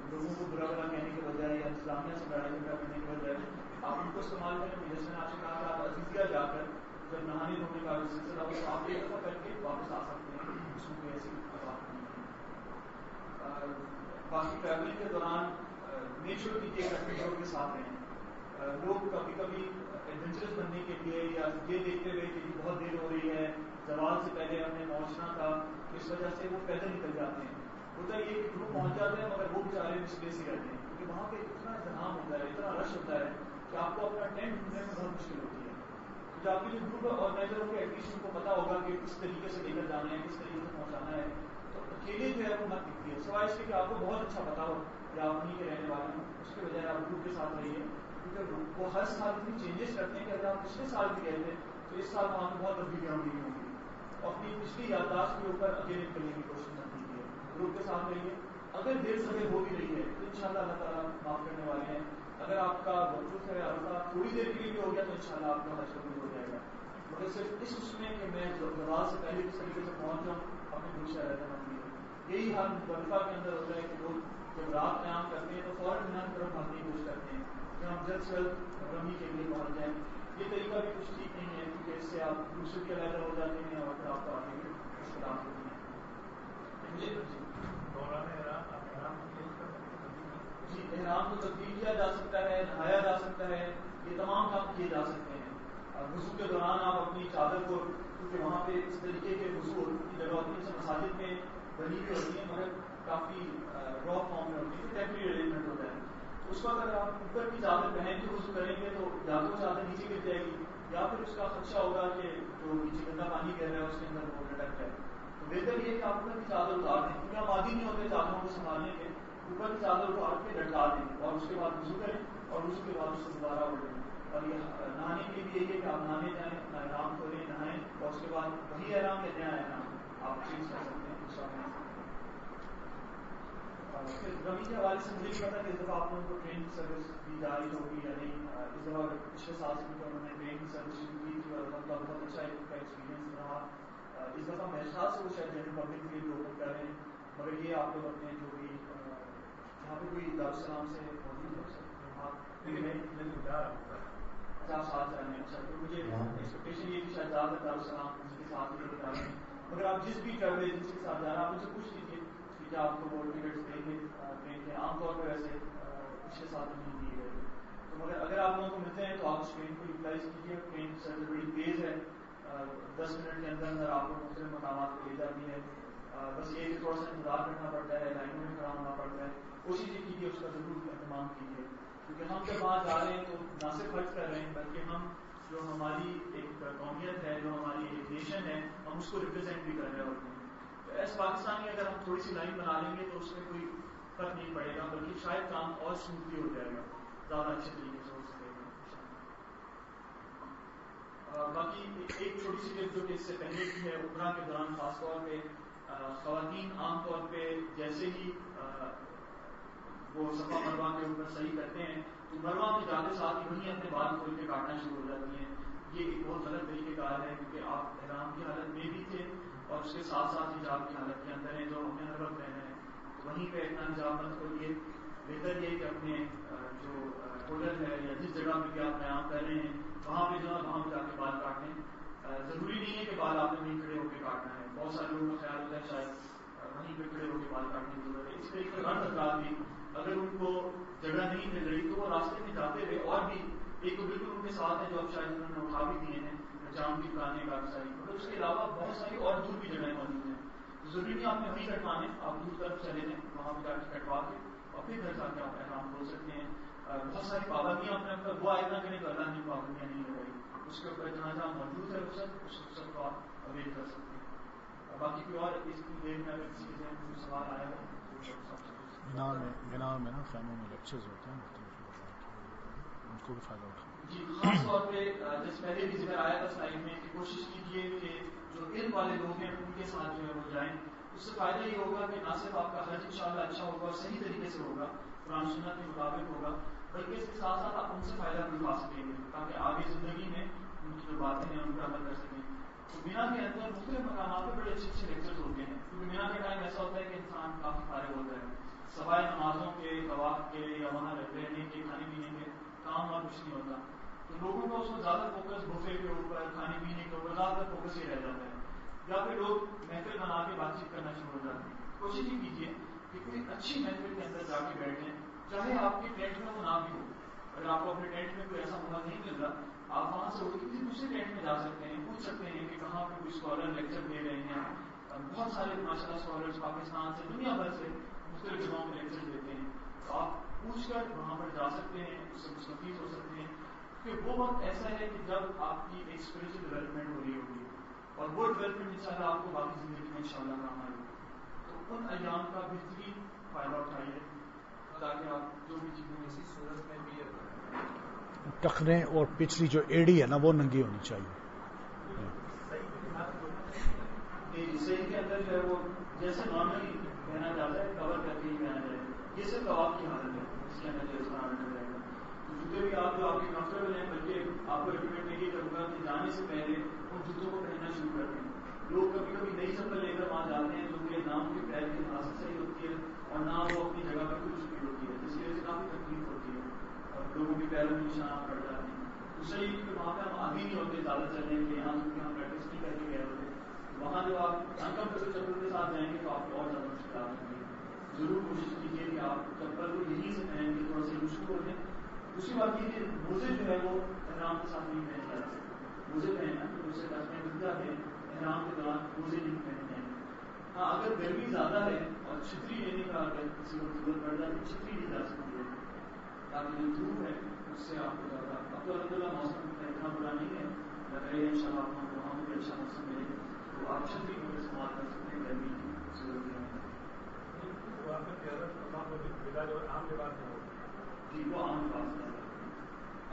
لوگوں کو برا بھلا کہنے کے بجائے یا انتظامیہ سے لڑائی جھگڑا کرنے کے بجائے آپ ان کو استعمال کریں. جیسے میں نے آپ سے کہا کہ آپ عزیزیہ جا کر جب نہانے دھونے کا سلسلہ ہو تو آپ ایک دفعہ کر کے واپس آ سکتے ہیں، اس میں کوئی ایسی بات نہیں ہے۔ باقی ٹریولنگ کے دوران میک شور کیجیے گا کنٹرول کے ساتھ رہیں۔ لوگ کبھی کبھی ایڈونچرس بننے کے لیے یا یہ دیکھتے ہوئے کہ بہت دیر ہو رہی ہے، زوال سے پہلے ہم نے پہنچنا تھا، اس وجہ سے وہ پیدل نکل جاتے ہیں۔ ہوتا یہ کہ گروپ پہنچ جاتے ہیں مگر وہ بیچارے مسپلیس ہی رہتے ہیں، کیونکہ وہاں پہ اتنا ازدحام ہوتا ہے، اتنا رش ہوتا ہے کہ آپ کو اپنا ٹینٹ ڈھونڈنے میں بہت مشکل ہوتی ہے۔ تو آپ کی جو گروپ آرگنائزر ہوں گے ایٹ لیسٹ ان کو پتا ہوگا کہ کس طریقے سے لے کر جانا ہے، کس طریقے سے پہنچانا ہے، تو اکیلے جو ہے وہ مت دکھتی ہے، سوائے اس کے کہ آپ کو بہت اچھا پتا ہو کہ آپ وہیں کے رہنے والے ہوں، اس کے بجائے آپ گروپ کے ساتھ رہیے، کیونکہ وہ ہر سال اتنی چینجز کرتے ہیں کہ اگر آپ پچھلے سال بھی گئے تھے تو اس سال وہاں پہ بہت تبدیلیاں ہوئی ہوں گی۔ اپنی پچھلی یادداشت کے اوپر اکیلے نکلنے کی کوشش نہ کیجیے، گروپ کے ساتھ رہیے۔ اگر دیر سویر ہو بھی رہی ہے تو انشاءاللہ اللہ تعالیٰ معاف کرنے والے ہیں۔ اگر آپ کا وقوف ہے عرفہ تھوڑی دیر کے لیے بھی ہو گیا تو انشاءاللہ آپ کا حج قبول ہو جائے گا، مگر صرف اس میں کہ میں زوال سے پہلے کس طریقے سے پہنچ جاؤں اپنی دل سے رہتا ہوں۔ یہی حال مصطلفہ کے اندر ہوتا ہے کہ لوگ جب رات قیام کرتے ہیں تو فوراً مینا کی طرف بھاگنے کی کوشش کرتے ہیں کہ ہم جلد سے جلد رمی کے لیے پہنچ جائیں۔ یہ طریقہ بھی کچھ ٹھیک نہیں ہے، کیونکہ اس سے آپ دوسرے بھی علیحدہ ہو جاتے ہیں اور پھر آپ کو آگے بھی مشکلات ہوتی ہیں۔ جی احرام کو تبدیل کیا جا سکتا ہے، نہایا جا سکتا ہے، یہ تمام کام کیے جا سکتے ہیں۔ وضو کے دوران آپ اپنی چادر کو، کیونکہ وہاں پہ اس طریقے کے وضو کی جگہ ہوتی ہے، مساجد میں بنی ہوئی ہوتی ہیں مگر کافی را فارم میں ہوتی ہے، ٹیمپری ارینجمنٹ ہوتا ہے، تو اس وقت اگر آپ اوپر کی چادر پہن کے وضو کریں گے تو یا تو چادر نیچے گر جائے گی یا پھر اس کا خدشہ ہوگا کہ جو نیچے گندا پانی گر رہا ہے اس کے اندر وہ لٹک جائے۔ تو بہتر یہ ہے کہ آپ اوپر کی چادر اتار دیں، کیونکہ آپ عادی نہیں ہوتے چادروں کو سنبھالنے کے، اوپر کی چادر اتار کے لٹکا دیں اور اس کے بعد وضو کریں اور وضو کے بعد اس سے دوبارہ اٹھیں۔ اور یہ نہانے کے لیے یہی ہے کہ آپ نہانے جائیں، اپنا احرام کھولیں، نہائیں اور اس کے بعد وہی احرام یا نیا احرام آپ چینج کر سکتے ہیں انشاءاللہ۔ پھر رمی کے حوالے سے مجھے نہیں پتا کہ اس دفعہ آپ لوگوں کو ٹرین کی سروس دی جا رہی ہوگی یا نہیں۔ اس دفعہ پچھلے سال سے انہوں نے ٹرین کی سروس شروع کی تھی اور الحمدللہ بہت اچھا ایکسپیرینس رہا۔ اس دفعہ میرے خیال سے وہ شاید جنرل پبلک کے لیے اوپن کر رہے ہیں، مگر یہ آپ لوگ اپنے جو بھی یہاں پہ کوئی دارالسلام سے موجود ہو سکتے آپ ساتھ جانے ہیں۔ اچھا تو مجھے ایکسپیکٹیشن یہ کہ شاید زیادہ تر دارالسلام کے ساتھ لے کے جا رہے ہیں، مگر آپ جس بھی ٹریول ایجنسی کے ساتھ جا رہے ہیں آپ ان سے پوچھ لیجیے کہ کیا آپ کو وہ ٹکٹس دیں گے ٹرین کے۔ عام طور پر ویسے پچھلے سال نہیں دیے گئے، تو مگر اگر آپ لوگوں کو ملتے ہیں تو آپ اس ٹرین کو یوٹیلائز کیجیے۔ ٹرین کی سروس بڑی تیز ہے، 10 منٹ کے اندر اندر آپ کو مختلف مقامات پہ لے جاتی ہے۔ بس یہ کہ تھوڑا سا انتظار کرنا پڑتا ہے، لائنوں میں کھڑا ہونا پڑتا ہے، کوشش یہ کیجیے اس کا ضرور اہتمام کیجیے، کیونکہ ہم جب وہاں جا رہے ہیں تو نہ صرف خرچ کر رہے ہیں بلکہ ہم جو ہماری ایک قومیت ہے، جو ہماری ایک نیشن ہے، ہم اس کو ریپرزینٹ بھی کر رہے ہوتے ہیں۔ تو ایس پاکستانی اگر ہم تھوڑی سی لائن بنا لیں گے تو اس میں کوئی فرق نہیں پڑے گا، بلکہ شاید کام اور اسموتھلی ہو جائے گا، زیادہ اچھے طریقے سے ہو سکے گا۔ باقی ایک چھوٹی سی ٹپ جو کہ اس سے پہلے کی ہے، عمرہ کے دوران خاص طور پہ خواتین عام طور پہ جیسے ہی وہ صفا مروا کے اوپر صحیح کرتے ہیں تو مروا میں جاتے ساتھ ہی وہیں اپنے بال کھول کے کاٹنا شروع ہو جاتی ہیں۔ یہ ایک بہت غلط طریقہ کار ہے، کیونکہ آپ احرام کی حالت میں بھی تھے اور اس کے ساتھ ساتھ حجاب کی حالت کے اندر ہیں، جو اپنے ہر وقت رہنا ہے، تو وہیں پہ اتنا حجاب مت کھولیے۔ بہتر یہ کہ اپنے جو ہوٹل ہے یا جس جگہ پہ بھی آپ قیام کر رہے ہیں وہاں پہ جو ہے وہاں پہ جا کے بال کاٹیں۔ ضروری نہیں ہے کہ بال آپ نے وہیں کھڑے ہو کے کاٹنا ہے، بہت سارے لوگوں کا خیال ہوتا ہے شاید وہیں پہ کھڑے ہو کے بال کاٹنے کی ضرورت ہے۔ اس طریقے سے افراد بھی اگر ان کو جگہ نہیں مل رہی تو وہ راستے میں جاتے ہوئے اور بھی ایک تو بالکل ان کے ساتھ ہے جو اب شاید انہوں نے اٹھا بھی دیے ہیں جام کی دکانیں کافی ساری، مگر اس کے علاوہ بہت ساری اور دور بھی جگہیں موجود ہیں، ضروری نہیں آپ نے وہیں کٹوانے، آپ دور طرف چلے جائیں وہاں پہ جا کے کٹوا کے اور پھر گھر جا کے آپ احرام کھول سکتے ہیں۔ بہت ساری پابندیاں اپنے اوپر وہ عائد نہ کریں تو اللہ نے پابندیاں نہیں لگائی، اس کے اوپر جہاں جہاں موجود ہے اس رخصت کو آپ اویل کر سکتے ہیں۔ باقی کوئی اور اس کی دیر میں اگر کسی کے ذہن میں سوال آیا ہو بنا میں نا خیموں میں لیکچرز ہوتے ہیں مختلف ان کو بھی فائدہ اٹھاؤ۔ جی خاص طور پہ جیسے پہلے بھی ذکر آیا تھا سلائڈ میں کہ کوشش کیجیے کہ جو علم والے لوگ ہیں ان کے ساتھ جو ہے وہ جائیں، اس سے فائدہ یہ ہوگا کہ نہ صرف آپ کا حج انشاءاللہ اچھا ہوگا اور صحیح طریقے سے ہوگا، قرآن سنت کے مطابق ہوگا، بلکہ اس کے ساتھ ساتھ آپ ان سے فائدہ بھی اٹھا سکیں گے تاکہ آگے زندگی میں ان کی جو باتیں ہیں ان پر عمل کر سکیں۔ تو مینا کے اندر مختلف مقامات پہ بڑے اچھے اچھے لیکچرز ہوتے ہیں، کیونکہ مینا کا ٹائم ایسا ہوتا ہے کہ انسان کافی فارغ ہوتا ہے، سوائے نمازوں کے، طواف کے یا وہاں رہنے کے، کھانے پینے کے کام اور کچھ نہیں ہوتا، تو لوگوں کا اس کو زیادہ فوکس بفے کے اوپر، کھانے پینے پیچھے رہ جاتا ہے، یا پھر لوگ محفل بنا کے بات چیت کرنا شروع ہو جاتے ہیں. کوشش یہ کیجیے کہ کوئی اچھی محفل کے اندر جا کے بیٹھیں، چاہے آپ کے ٹینٹ میں وہ نہ بھی ہو. اگر آپ کو اپنے ٹینٹ میں کوئی ایسا موقع نہیں مل رہا، آپ وہاں سے اٹھ کے کسی دوسرے ٹینٹ میں جا سکتے ہیں، پوچھ سکتے ہیں کہ کہاں پہ کوئی اسکالر لیکچر دے رہے ہیں. بہت سارے ماشاء اللہ اسکالرس پاکستان سے دنیا بھر سے مختلف جگہوں میں لیکچر دیتے ہیں. تو آپ پوچھ کر وہاں پر جا سکتے ہیں، اس سے مستفید ہو سکتے ہیں. کہ وہ وقت ایسا ہے کہ جب آپ کی ایک اسپرچل ڈیولپمنٹ ہو رہی ہوگی، اور وہ ڈیولپمنٹ انشاءاللہ آپ کو باقی زندگی میں انشاءاللہ کام آئے گی. تو ان ایام کا بہترین فائدہ اٹھائیے تاکہ آپ جو بھی چیزیں اسی صورت میں بھی ٹخنے اور پچھلی جو ایڑی ہے نا وہ ننگی ہونی چاہیے. صحیح کے اندر جو ہے وہ جیسے نارملی کہنا چاہتا ہے کور کر کے ہی کہنا چاہیے. یہ صرف آپ کی حالت ہے اس کے اندر جو اس طرح رہے گا. جوتے بھی آپ جو آپ کے کمفرٹیبل ہیں، بلکہ آپ کو ریکمینڈ یہ کروں گا کہ جانے سے پہلے ان جوتوں کو پہننا شروع کر دیں. لوگ کبھی کبھی نئی چپل لے کر وہاں جاتے ہیں جو کہ نہ ان کے پیر کی حفاظت صحیح ہوتی ہے اور نہ وہ اپنی جگہ پہ کچھ چکی ہوتی ہے، جس کی وجہ سے کافی تکلیف ہوتی ہے اور لوگوں کے پیروں میں نشانات پڑ جاتے ہیں. دوسرا یہ کہ وہاں پہ ہم آگے نہیں ہوتے زیادہ چلنے کے، یہاں کیونکہ ہم پریکٹس نہیں کر کے گئے ہوتے. وہاں جب آپ انکمفرٹیبل چپل کے ساتھ جائیں گے تو آپ کو اور زیادہ مشکلات ہوں گی. ضرور کوشش کیجیے کہ آپ چپل کو یہیں سے پہن کے تھوڑا سا مشکل ہو جائیں. دوسری بات یہ کہ موزے جو ہے وہ احرام کے ساتھ نہیں پہنے جا سکتے. موزے پہننا کہ اس سے ٹچنے مل جاتے ہیں، احرام کے دوران موزے نہیں پہنے جائیں. ہاں اگر گرمی زیادہ ہے اور چھتری لینے کا اگر کسی کو ضرورت پڑ جائے تو چھتری لی جا سکتی ہے تاکہ جو دھوپ ہے اس سے آپ کو زیادہ. اب تو الحمد للہ موسم اتنا برا نہیں ہے، لگ رہی ہے ان شاء اللہ آپ کو وہاں بھی اچھا موسم ملے تو آپ چھتری کو استعمال کر سکتے ہیں گرمی کی ضرورت ہے. جی وہ عام لباس ہے.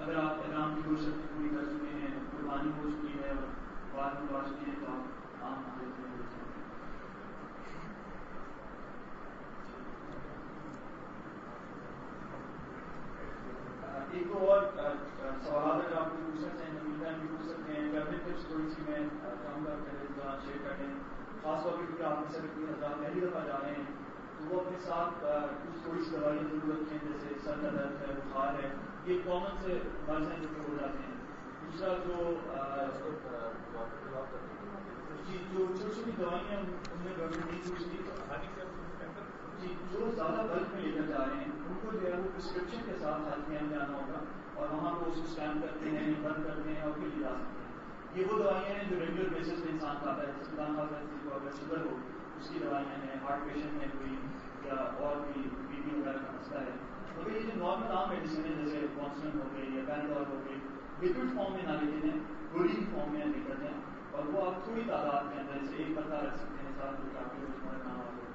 اگر آپ احرام کی کوئی شرطیں پوری کر چکے ہیں، قربانی ہو چکی ہے اور بعد میں لباس چکے ہیں تو آپ عام حالت میں ہو جائیں. ایک دو اور سوالات اگر آپ کو پوچھنا چاہیں تو میٹا بھی پوچھ سکتے ہیں. گورنمنٹ ٹپس تھوڑی سی میں چاہوں گا کہ شیئر کر دیں، خاص طور پہ کیونکہ آپ میں سے اگر کوئی حضرات پہلی دفعہ جا رہے ہیں تو وہ اپنے ساتھ کچھ تھوڑی سی دوائیں ضرور رکھیں، جیسے سر کا درد ہے، بخار ہے، یہ کامن سے مرض ہیں جو کہ ہو جاتے ہیں. دوسرا جو چھوٹی چھوٹی دوائیاں ان میں گورنمنٹ نہیں پوچھتی. جی جو زیادہ بلک میں لے کر جا رہے ہیں ان کو جو ہے وہ پرسکرپشن کے ساتھ ہاتھ میں جانا ہوگا اور وہاں پہ اس کو اسکین کرتے ہیں، بند کرتے ہیں اور پھر لے جا سکتے ہیں. یہ وہ دوائیاں ہیں جو ریگولر بیسس پہ انسان کھاتا ہے. جس خدا خاصا کسی کو اگر شوگر ہو اس کی دوائیاں ہیں، ہارٹ پیشنٹ ہے کوئی یا اور بھی بی پی وغیرہ کا مسئلہ ہے. مگر یہ جو نارمل عام میڈیسن ہے جیسے کانسٹنٹ ہو گئی یا پینڈول ہو گئی، لکوڈ فارم میں نہ لے کے جائیں، گولی کی فارم میں لے کر جائیں اور وہ آپ تھوڑی تعداد کے اندر جیسے ایک پتا رکھ سکتے ہیں ساتھ جو کافی ہمارا کام آ جائے.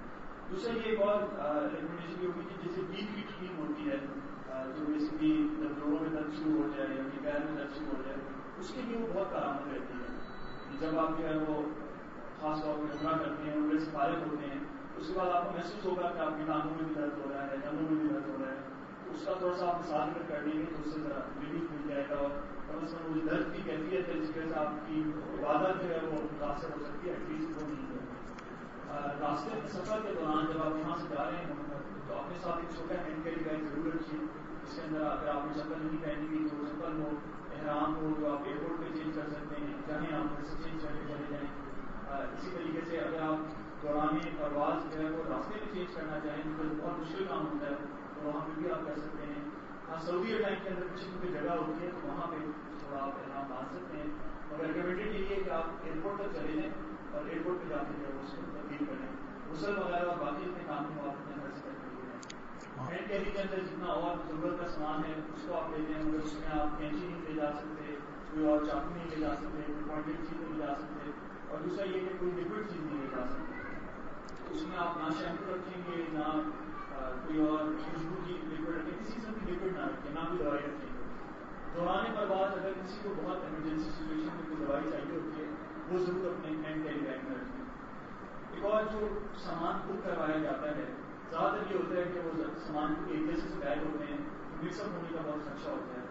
دوسرا یہ ایک اور ریکمنڈیشن یہ ہوگی کہ جیسے بیٹ کی ٹیم ہوتی ہے جو بیسکلی جب جوڑوں میں درد شروع ہو جائے یا پیر میں درد شروع ہو جائے اس کے لیے وہ بہت کارآمد رہتی ہے. جب آپ جو ہے وہ خاص طور پہ عمرہ کرتے ہیں، عمرے سے فارغ ہوتے ہیں، اس کے بعد آپ کو محسوس ہوگا کہ آپ کے ٹانگوں میں بھی درد ہو رہا ہے، کندھوں میں بھی درد ہو رہا ہے، تو اس کا تھوڑا سا آپ مثال میں کر لیں گے تو اس سے ذرا ریلیف مل جائے گا اور کم از کم وہ درد کی کیفیت ہے جس کی وجہ سے آپ کی عبادت جو ہے وہ متاثر ہو سکتی ہے، ایٹ لیسٹ وہ نہیں ہے. راستے میں سفر کے دوران جب آپ یہاں سے جا رہے ہیں تو اپنے ساتھ ایک چھوٹا ہینڈ کیری بیگ ضرور رکھیے جس کے اندر اگر آپ کو چپل نہیں پہنی ہوئی تو چپل ہو، احرام ہو جو آپ ایئرپورٹ پہ چینج کر سکتے ہیں، چاہیں آپ گھر سے چینج کر کے چلے جائیں. اسی طریقے سے اگر آپ دوران پرواز جو ہے وہ راستے میں چینج کرنا چاہیں تو بہت مشکل کام ہوتا ہے تو وہاں پہ بھی آپ کر سکتے ہیں. ہاں سعودی ایئر لائن کے اندر کچھ کوئی جگہ ہوتی ہے تو وہاں پہ تھوڑا آپ احرام باندھ سکتے ہیں، مگر ریکمینڈیڈ یہی ہے کہ آپ ایئرپورٹ تک چلے جائیں اور ایئرپورٹ پہ جا کے جو ہے اس کو تبدیل کریں. غسل وغیرہ اور باقی اتنے کام کو آپ اپنے گھر سے کر کے لے جائیں. ہینڈ کیری کے اندر جتنا اور ضرورت کا سامان ہے اس کو آپ لے جائیں، مگر اس میں آپ کینچی نہیں لے جا سکتے، کوئی اور چاقو نہیں لے جا سکتے، کوئی پوائنٹڈ چیز نہیں لے جا سکتے، اور دوسرا یہ کہ کوئی لکوڈ چیز نہیں لے جا سکتے. اس میں آپ نہ شیمپو رکھیں گے، نہ کوئی اور خوشبو کی لکوڈ رکھیں، کسی قسم کی لکوڈ نہ رکھیں، نہ کوئی دوائی رکھیں گے. دوران پرواز اگر کسی کو بہت ایمرجنسی سچویشن میں کوئی دوائی چاہیے ہوتی ہے وہ ضرور اپنے ہینڈ کیری بیگ میں رکھیں. ایک اور جو سامان بک کروایا جاتا ہے زیادہ تر یہ ہوتا ہے کہ وہ سامان ایک جیسے سے بیگ ہوتے ہیں، مکس اپ ہونے کا بہت خدشہ ہوتا ہے.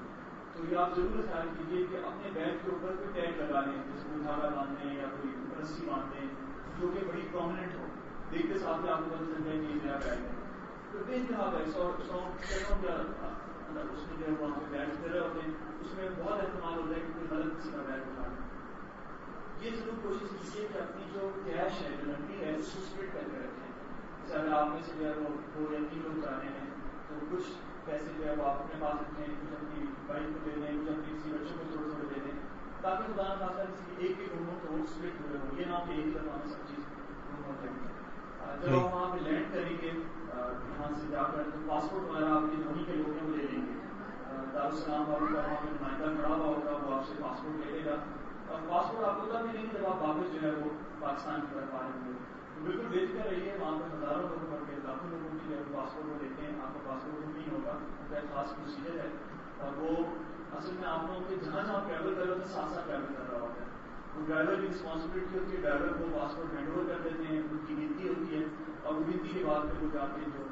تو یہ آپ ضرور خیال کیجیے کہ اپنے بیگ کے اوپر کوئی ٹیگ لگا لیں، جیسے کوئی دھاگا باندھ دیں یا کوئی رسی باندھ دیں جو کہ بڑی پرومیننٹ ہو، دیکھتے ساتھ ہی آپ کو پتہ چل جائے کہ یہ میرا بیگ ہے. تو بے انتہا ہے اس میں جو ہے وہاں پہ بیگ پھر رہے ہوتے ہیں، اس میں بہت احتمال ہوتا ہے کہ کوئی غلط کسی کا بیگ اٹھا لیں. یہ ضرور کوشش کیجیے کہ اپنی جو کیش ہے، جو نقدی ہے، اس کو اسپلٹ کر کے رکھیں. جیسے اگر آپ میں سے جو ہے وہ 2 یا 3 لوگ جانے ہیں تو کچھ پیسے جو ہے وہ آپ اپنے پاس رکھیں، کچھ اپنی وائف کو دے دیں، کچھ اپنی کسی بچوں کو تھوڑے تھوڑے دے دیں، تاکہ خدا نہ خاصا کسی ایک روم ہو تو وہ اسپلٹ ہوئے ہو. یہ نہ کہ ایک ہی دفعہ میں سب چیز روم ہو جائے. جب آپ وہاں پہ لینڈ کریں گے یہاں سے جا کر تو پاسپورٹ وغیرہ آپ کے دھونی کے لوگ ہیں وہ لے لیں گے. دارالسلام والوں کا وہاں پہ نمائندہ کھڑا ہوا ہوگا، وہ آپ سے پاسپورٹ لے لے گا. اور پاسپورٹ آپ کو تب ملیں گے جب آپ واپس جو ہے وہ پاکستان کی طرف آ رہے ہوں گے. تو بالکل بے فکر رہیے، وہاں پہ ہزاروں لوگوں بلکہ لاکھوں لوگوں کی جو ہے پاسپورٹ وہ لیتے ہیں. آپ کا پاسپورٹ نہیں ہوگا، ان کا ایک خاص پروسیجر ہے اور وہ اصل میں آپ لوگوں کے جہاں جہاں ٹریول کر رہے ہوتے ہیں ساتھ ساتھ ٹریول کر رہا ہوتا ہے. وہ ڈرائیور کی رسپانسبلٹی ہوتی ہے، ڈرائیور کو پاسپورٹ ہینڈ اوور کر دیتے ہیں، ان کی گنتی ہوتی ہے اور گنتی کے بعد پھر وہ جا کے جو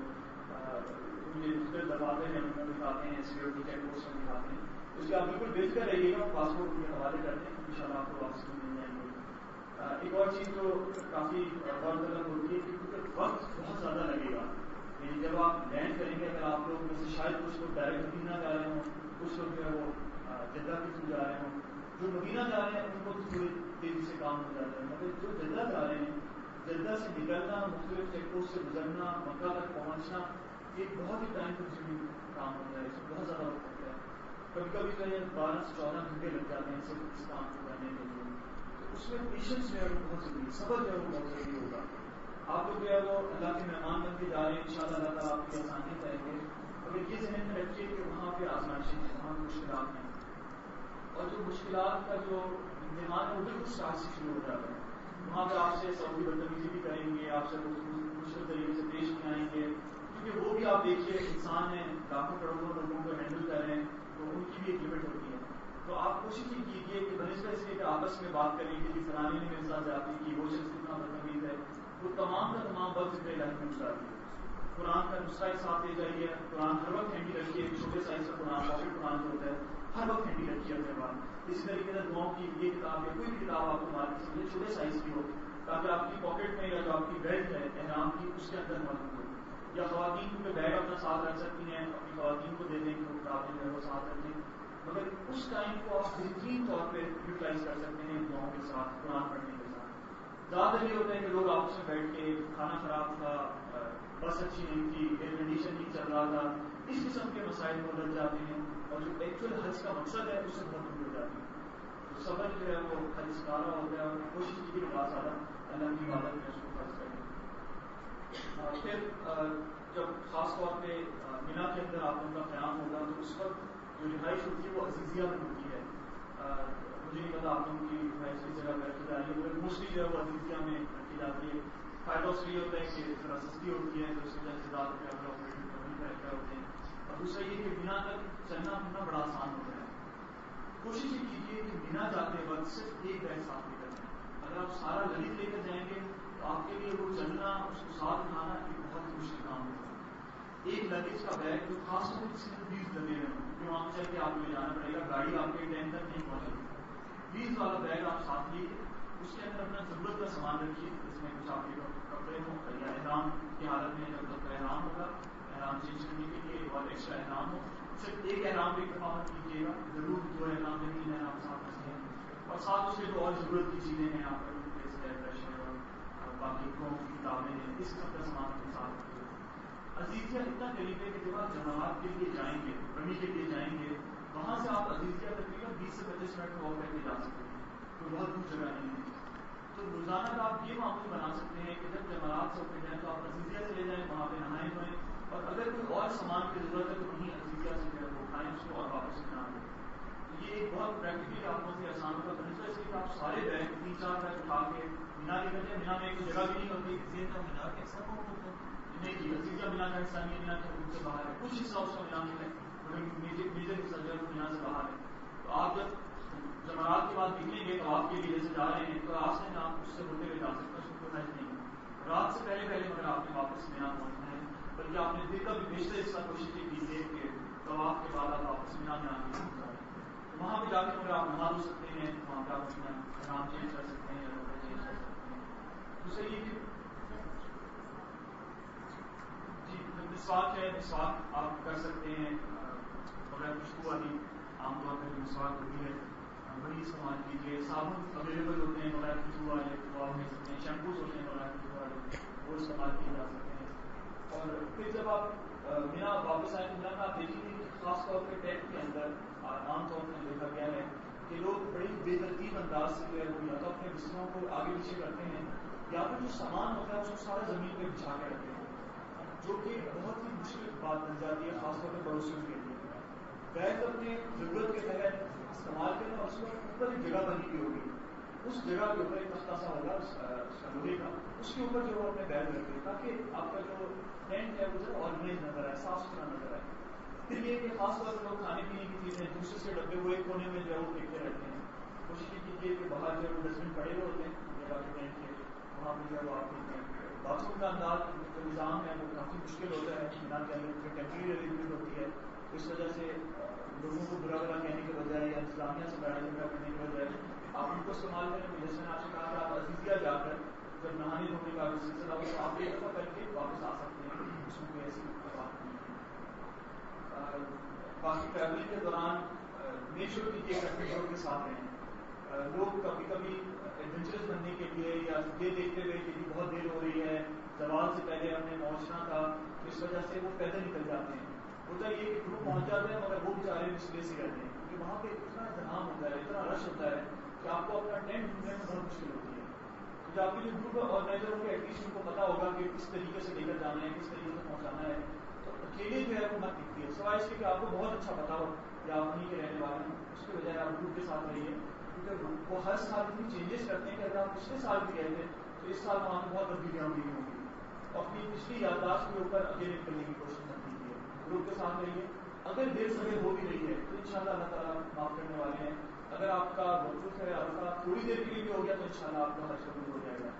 ڈیجیٹل دباتے ہیں ان کو دکھاتے ہیں، سیکورٹی چیک پوسٹ میں دکھاتے ہیں. اس کے آپ بالکل بے فکر رہیے گا، پاسپورٹ ان کے حوالے کرتے ہیں، ان شاء اللہ آپ کو واپس مل جائیں گے. ایک اور چیز جو کافی غور طلب ہوتی ہے کہ کیونکہ وقت بہت زیادہ لگے گا. یعنی جب آپ لینڈ کریں گے، اگر آپ لوگ میں سے شاید کچھ لوگ ڈائریکٹ مدینہ جا رہے ہوں، کچھ لوگ جو ہے وہ جدہ کے تھرو جا رہے ہوں. جو مدینہ جا رہے ہیں ان کو تھوڑی تیزی سے کام ہو جاتا ہے، مگر جو جدہ جا رہے ہیں، جدہ سے نکلنا، مختلف چیک پوسٹ سے گزرنا، مکہ تک پہنچنا، یہ بہت ہی ٹائم کنزیومنگ کام ہوتا ہے. اس میں بہت زیادہ وقت لگتا ہے. کبھی کبھی جو ہے 12 سے 14 گھنٹے لگ جاتے ہیں صرف اس کام کو کرنے کے لیے. تو اس میں پیشنس جو ہے وہ بہت ضروری ہے، صبر جو ہے وہ بہت ضروری ہوگا. آپ لوگ جو ہے وہ اللہ کے مہمان بن کے جا رہے ہیں، ان شاء اللہ اللہ تعالیٰ آپ کی آسانی کریں گے. مگر یہ ذہن میں رکھیے کہ وہاں پہ آزمائشیں ہیں، وہاں مشکلات ہیں، اور جو مشکلات کا جو امتحان ہے وہ بالکل اسٹارٹ سے شروع ہو جاتا ہے. وہاں پہ آپ سے سعودی بدتمیزی بھی کریں گے، آپ سے مشکل طریقے سے پیش نہیں آئیں گے، کیونکہ وہ بھی آپ دیکھیے انسان ہیں، لاکھوں کروڑوں لوگوں کو ہینڈل کر رہے ہیں تو ان کی بھی ایک لمٹ ہوتی ہے. تو آپ کوشش یہ کیجیے کہ بنسبت اس کے کہ آپس میں بات کریں کہ فلانی نے میرے ساتھ زیادتی کی، وہ شخص کتنا بدتمیز ہے، وہ تمام کا تمام وقت پہ لائف میں گزارتی ہے. قرآن کا نسخہ ایک ساتھ لے جائیے، قرآن ہر وقت ہینڈی رکھیے. ایک چھوٹے سائز کا قرآن، پاکٹ قرآن جو ہوتا ہے ہر وقت ہینڈی رکھیے اپنے پاس. اسی طریقے سے دعاؤں کی یہ کتاب یا کوئی بھی کتاب آپ کو مارکیٹ سے ملے چھوٹے سائز کی ہو، تاکہ آپ کی پاکٹ میں یا جو آپ کی بیلٹ ہے احرام کی اس کے اندر موجود ہو. یا خواتین کو بیگ اپنا ساتھ رکھ سکتی ہیں، اپنی خواتین کو دے دیں کہ وہ کتابیں جو ہے وہ ساتھ رکھیں. مگر اس ٹائم کو آپ بہترین طور پہ یوٹیلائز کر سکتے ہیں دعاؤں کے ساتھ، قرآن پڑھنے کے ساتھ. زیادہ یہ ہوتا ہے کہ لوگ آپس میں بیٹھ کے کھانا خراب تھا، بس اچھی نہیں تھی، ایئر کنڈیشن نہیں چل رہا تھا، اس قسم کے مسائل میں الجھ جاتے ہیں اور جو ایکچوئل حج کا مقصد ہے اس سے بہت دور ہو جاتے ہیں. تو صبر جو ہے وہ حج سکھارا ہوتا ہے اور کوشش کی کہ بہت زیادہ اللہ کی عبادت میں اس کو خرچ کریں. پھر جب خاص طور پہ مینا کے اندر آپ ان کا قیام ہوگا تو اس وقت جو رہائش ہوتی ہے وہ عزیزیہ میں ہوتی ہے. مجھے نہیں پتا آپ لوگوں کی رہائش کی جگہ پہ رکھی جا رہی ہے، مگر موسٹلی جو ہے وہ عزیزیہ میں رکھی جاتی ہے. فائدہ اس لیے ہوتا ہے کہ ذرا سستی ہوتی ہے، تو اس وجہ سے زیادہ ٹریول آپریٹر کمی رہتے ہوتے ہیں. اور دوسرا یہ کہ مینا تک چلنا پھرنا بڑا آسان ہوتا ہے. کوشش یہ کیجیے کہ مینا جاتے وقت صرف ایک بیگ ساتھ لے کر جائیں. اگر آپ سارا لگیج لے کر جائیں گے تو آپ کے لیے وہ چلنا، اس کو ساتھ اٹھانا ایک بہت ہی مشکل کام ہوگا. ایک لگیج کا بیگ جو خاص طور پر کسی نے بیس لگے ہوئے ہوں جو وہاں چل کے آپ کو لے جانا پڑے گا، گاڑی آپ کے ٹائم تک نہیں پہنچے گی. 20 والا بیگ آپ ساتھ لیجیے، اس کے اندر اپنا ضرورت کا سامان رکھیے، جس میں کچھ آپ کے کپڑے ہوں یا احرام کی حالت میں جب تک احرام ہوگا احرام چینج کرنے کے لیے اور ایکسٹرا احرام ہو. صرف ایک احرام ایک دفعہ مت کیجیے گا، ضرور 2 احرام یا 3 احرام ساتھ رکھیں گے. اور ساتھ اس کے جو اور ضرورت کی چیزیں ہیں آپ کا ٹوتھ پیسٹ ہے، برش ہے اور باقی قوم کی کتابیں ہیں، اس قسم کا سامان اپنے ساتھ رکھیے. عزیزیہ اتنا قریب ہے کہ جب آپ جماعت کے لیے جائیں گے، رمی کے لیے جائیں گے، وہاں سے آپ عزیزیہ تقریباً 20 سے 25 منٹ واک کر کے جا سکتے ہیں. کوئی بہت دور جگہ نہیں ہے. تو روزانہ کا آپ یہ معمول بنا سکتے ہیں کہ جب جماعت سے اٹھ جائیں تو آپ عزیزیہ چلے جائیں، وہاں پہ نہائیں دھوئیں، اور اگر کوئی اور سامان کی ضرورت ہے تو وہیں عزیزیہ سے جو ہے وہ اٹھائیں اس کو اور واپس بنا دیں. تو یہ ایک بہت پریکٹیکلی آپ کو سے آسان ہوگا. بنسبت اس لیے کہ آپ سارے بیگ 3-4 بیگ اٹھا کے مینا لے کر جائیں. مینا میں ایک جگہ بھی نہیں ہوتی، عزیزیہ مینا کے اکثر موقع ہوتا ہے نہیں جی، عزیزیہ مینا کا حصہ نہیں ہے، مینا کے حدود سے باہر ہے. کچھ حصہ اس کا مینا میں ہے، میجر حصہ جو ہے وہ مینا سے باہر ہے. تو آپ جب جمعرات کے بعد نکلیں گے طواف کے لیے جیسے جا رہے ہیں تو راستے میں آپ اس سے ہوتے ہوئے جا سکتے ہیں، اس کو کوئی حرج نہیں ہے. رات سے پہلے مگر آپ نے واپس مینا پہنچنا ہے، بلکہ آپ نے دن کا بھی بیشتر حصہ کوشش یہ کیجیے کہ طواف کے بعد آپ واپس مینا میں آنے کی گزاریں. وہاں پہ جا کے مگر آپ نہا دھو سکتے ہیں، وہاں پہ آپ اپنا احرام چینج کر سکتے ہیں یا کپڑے چینج کر سکتے ہیں. دوسرا یہ کہ جی مسواک ہے، مسواک آپ کر سکتے ہیں بغیر خوشبو والی. عام طور پہ مسواک ہوتی ہے وہی استعمال کیجیے. صابن اویلیبل ہوتے ہیں نولا خوشبو والے وہ آپ لے سکتے ہیں. شیمپوز ہوتے ہیں نولا خوشبو والے وہ استعمال کیے جا سکتے ہیں. اور پھر جب آپ مینا واپس آئے تو مینا آپ دیکھیں گے کہ خاص طور پہ ٹیک کے اندر عام طور پر دیکھا گیا ہے کہ لوگ بڑی بے ترتیب انداز سے جو ہے وہ یا تو اپنے بستروں کو آگے پیچھے کرتے ہیں یا پھر جو سامان ہوتا ہے اس کو سارا زمین پہ بچھا کے رکھتے ہیں, جو کہ بہت ہی مشکل بات بن جاتی ہے خاص طور پہ پڑوسیوں کے لیے. بیگ اپنے ضرورت کے تحت استعمال کریں اور اس کے اوپر ایک جگہ بنی ہوئی ہوگی, اس جگہ کے اوپر ایک تختہ سا ہوگا لوہے کا, اس کے اوپر جو اپنے بیگ رکھیں تاکہ آپ کا جو ٹینٹ ہے وہ جو آرگنائز نظر آئے, صاف ستھرا نظر آئے. پھر یہ کہ خاص طور پر لوگ کھانے پینے کی چیزیں دوسرے سے ڈبے ہوئے کونے میں جو ہے وہ پھینکتے رہتے ہیں. کوشش یہ کیجیے کہ باہر جو ہے وہ ڈسٹ بن پڑے ہوئے ہوتے ہیں جگہ کے ٹینٹ کے, وہاں پہ جو ہے وہ آپ پھینکتے ہیں. باتھ روم کا انداز جو نظام ہے وہ کافی مشکل ہوتا ہے بنا کے اندر جو ٹیمپریری ارینجمنٹ ہوتی ہے, اس وجہ سے لوگوں کو برا برا کہنے کے بجائے یا اسلامیہ سے لڑائی جھگڑا کرنے کے بجائے آپ ان کو استعمال کریں. جیسے میں آپ سے کہا کہ آپ عزیزیہ جا کر جب نہانے دھونے کا سلسلہ ہو تو آپ ایک دفعہ کر کے واپس آ سکتے ہیں, اس میں کوئی ایسی بات نہیں ہے. باقی ٹریولنگ کے دوران میک شور کیجیے کہ اپنے شور کے ساتھ رہیں. لوگ کبھی کبھی ایڈونچرس بننے کے لیے یا یہ دیکھتے ہوئے کہ بہت دیر ہو رہی ہے, زوال سے پہلے ہم نے پہنچنا تھا, اس وجہ سے وہ پیدل نکل جاتے ہیں. ہوتا یہ کہ گروپ پہنچ جاتے ہیں مگر وہ بیچارے مسلے سے رہتے ہیں کیونکہ وہاں پہ اتنا انتظام ہوتا ہے, اتنا رش ہوتا ہے کہ آپ کو اپنا ٹینٹ ڈھونڈنے میں بہت مشکل ہوتی ہے. تو آپ کے جو گروپ آرگنائزر ہوں گے ایٹ لیسٹ ان کو پتا ہوگا کہ کس طریقے سے لے کر جانا ہے, کس طریقے سے پہنچانا ہے. تو اکیلے جو ہے وہ مت دکھتی ہے, سوائے اس کے کہ آپ کو بہت اچھا پتا ہو کہ آپ وہیں کے رہنے والے ہیں, اس کے بجائے آپ گروپ کے ساتھ رہیے. کیونکہ وہ ہر سال اتنی چینجز کرتے ہیں کہ اگر آپ پچھلے سال بھی گئے تھے تو اس سال وہاں پہ بہت تبدیلیاں ہوئی ہوں گی. اپنی پچھلی یادداشت کے اوپر اکیلے کرنے کی کوشش نہ کیجیے, گروپ کے ساتھ رہیے. اگر دیر سویر ہو بھی رہی ہے تو انشاءاللہ اللہ تعالیٰ معاف کرنے والے ہیں. اگر آپ کا وقوف ہے عرفہ تھوڑی دیر کے لیے بھی ہو گیا تو انشاءاللہ آپ کا حج قبول ہو جائے گا.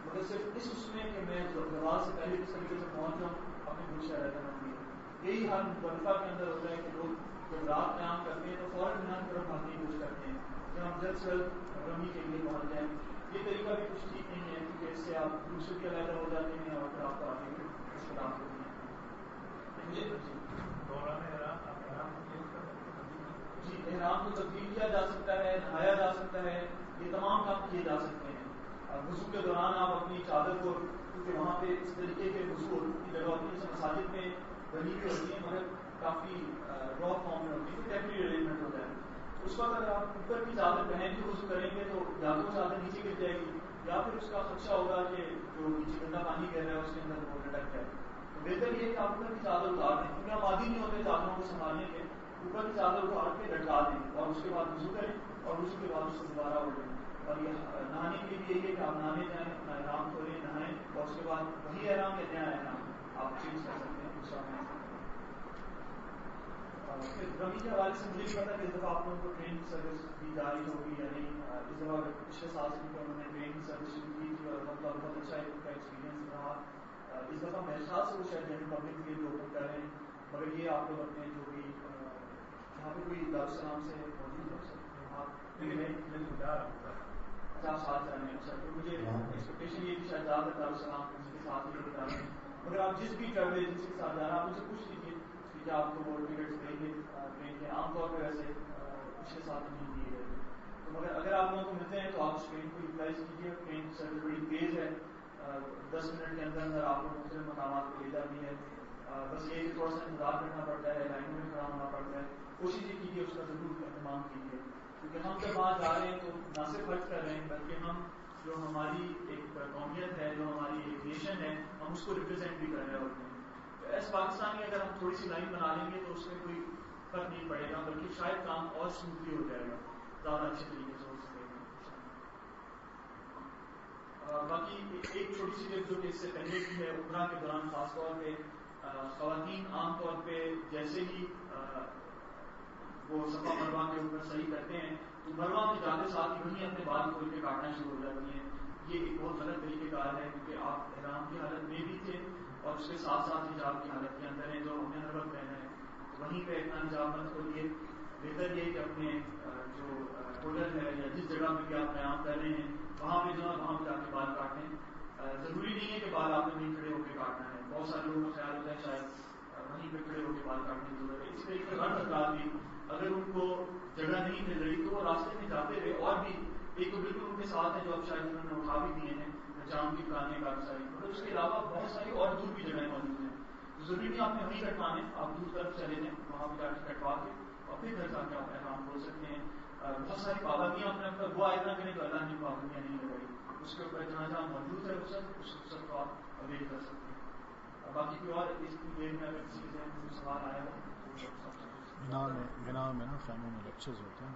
مگر صرف اس میں کہ میں زوال سے پہلے کس طریقے سے پہنچ جاؤں, اپنی خوش رہتا نہیں ہے. یہی حال مزدلفہ کے اندر ہوتا ہے کہ لوگ جب رات قیام کرتے ہیں تو فوراً مینا کی طرف بھاگنے کی کوشش کرتے ہیں کہ ہم جلد سے جلد رمی کے لیے پہنچ جائیں. یہ طریقہ بھی کچھ ٹھیک نہیں ہے کیونکہ اس سے آپ دوسرے بھی علیحدہ ہو جاتے ہیں اور پھر آپ کو آگے بھی مشکلات ہوتی ہیں. جی احرام کو تبدیل کیا جا سکتا ہے, نہایا جا سکتا ہے, یہ تمام کام کیے جا سکتے ہیں. وضو کے دوران آپ اپنی چادر کو, کیونکہ وہاں پہ اس طریقے کے وضو کی جگہ ہوتی ہے جیسے مساجد میں بنی ہوئی ہوتی ہیں مگر کافی را فارم میں ہوتی ہے, ٹیمپریری ارینجمنٹ ہوتا ہے. اس وقت اگر آپ اوپر کی چادر پہن کے وضو کریں گے تو یا تو چادر نیچے گر جائے گی یا پھر اس کا خدشہ ہوگا کہ جو نیچے گندا پانی گر رہا ہے اس کے اندر وہ لٹک جائے. تو بہتر یہ کہ آپ اوپر کی چادر اتار دیں, کیونکہ آپ عادی نہیں ہوتے چادروں کو سنبھالنے کے. اوپر کی چادر اتار کے لٹکا دیں اور اس کے بعد وضو کریں اور وضو کے بعد اس کو دوبارہ اڑیں. اور یہ نہانے کے لیے بھی یہی ہے کہ آپ نہانے جائیں, اپنا احرام کھولیں, نہائیں اور اس کے بعد وہی احرام یا نیا احرام آپ چینج کر سکتے ہیں دوسرا پہن سکتے ہیں. رمی کے حوالے سے مجھے نہیں پتا کہ اس دفعہ آپ لوگوں کو ٹرین کی سروس دی جا رہی ہوگی یا نہیں. اس دفعہ پچھلے سال سے انہوں نے ٹرین کی سروس شروع کی تھی اور بہت اچھا ایکسپیرینس رہا. اس دفعہ میرے خیال سے وہ شاید جنرل پبلک کے لیے اوپن کر رہے ہیں, مگر یہ آپ لوگ اپنے جو بھی یہاں پہ کوئی دارالسلام سے موجود ہو سکتے اچھا آپ ساتھ جانے. اچھا تو مجھے ایکسپیکٹیشن یہ کہ شاید زیادہ دارالسلام کسی کے ساتھ ہی بتا رہے ہیں, مگر آپ جس بھی ٹریول ایجنسی کے ساتھ جانا آپ مجھے پوچھ لیجیے کہ کیا آپ کو وہ ٹکٹس دیں گے ٹرین کے. عام طور پہ ویسے پچھلے ساتھ نہیں دیے گئے تھے, تو مگر اگر آپ لوگوں کو ملتے ہیں تو آپ اس ٹرین کو یوٹیلائز کیجیے. ٹرین سروس بڑی تیز ہے, 10 منٹ کے اندر اندر آپ کو مختلف مقامات پہ لے جاتی ہے. بس یہ کہ تھوڑا سا انتظار کرنا پڑتا ہے, لائنوں میں کھڑا ہونا پڑتا ہے. کوشش یہ کیجیے اس کا ضرور اہتمام کیجیے, کیونکہ ہم جب وہاں جا رہے ہیں تو نہ صرف خرچ کر رہے ہیں بلکہ ہم جو ہماری ایک قومیت ہے, جو ہماری ایک نیشن ہے, ہم اس کو ریپرزینٹ بھی کر رہے ہوتے ہیں. ایس پاکستان میں اگر ہم تھوڑی سی لائن بنا لیں گے تو اس میں کوئی فرق نہیں پڑے گا, بلکہ شاید کام اور اسموتھلی ہو جائے گا, زیادہ اچھے طریقے سے ہو سکے گا. باقی ایک چھوٹی سی ٹپ جو کہ اس سے پہلے کی ہے, عمرہ کے دوران خاص طور پہ خواتین عام طور پہ جیسے ہی وہ صفا مروا کے اوپر صحیح کرتے ہیں تو مروا میں جاتے ساتھ ہی وہیں اپنے بال کھول کے کاٹنا شروع ہو جاتی ہیں. یہ ایک بہت غلط طریقہ کار ہے, کیونکہ آپ احرام کی حالت میں بھی تھے اور اس کے ساتھ ساتھ حجاب کی حالت کے اندر ہیں جو ہم نے ہر وقت پہنا ہے. وہیں پہ اتنا حجاب مت کھولیے. بہتر یہ کہ اپنے جو ہوٹل ہے یا جس جگہ پہ بھی آپ قیام کر رہے ہیں وہاں پہ جو ہے وہاں پہ جا کے بال کاٹیں. ضروری نہیں ہے کہ بال آپ نے وہیں کھڑے ہو کے کاٹنا ہے. بہت سارے لوگوں کا خیال ہوتا ہے شاید وہیں پہ کھڑے ہو کے بال کاٹنے کی ضرورت ہے. اسی طریقے سے ہر حضرات بھی اگر ان کو جگہ نہیں مل رہی تو وہ راستے میں جاتے رہے. اور بھی ایک تو بالکل ان کے ساتھ ہے جو اب شاید انہوں نے اٹھا بھی دیے ہیں, جام کی پرانے کافی ساری, مگر اس کے علاوہ بہت ساری اور دور بھی جگہیں موجود ہیں. ضروری نہیں آپ نے وہیں کٹوانے, آپ دور طرف چلے جائیں, وہاں پہ جا کے کٹوا کے اور پھر گھر جا کے آپ احرام کھول سکتے ہیں. بہت ساری پابندیاں اپنے اوپر وہ آئے نہ کریں تو اللہ نے پابندیاں نہیں لگائی, اس کے اوپر جہاں جہاں موجود ہے اس رخصت کو آپ اویل کر سکتے ہیں. باقی کوئی اور اس کی دیر میں اگر کسی کے ذہن میں کوئی سوال آیا ہو بنا میں نا خیموں میں لیکچرز ہوتے ہیں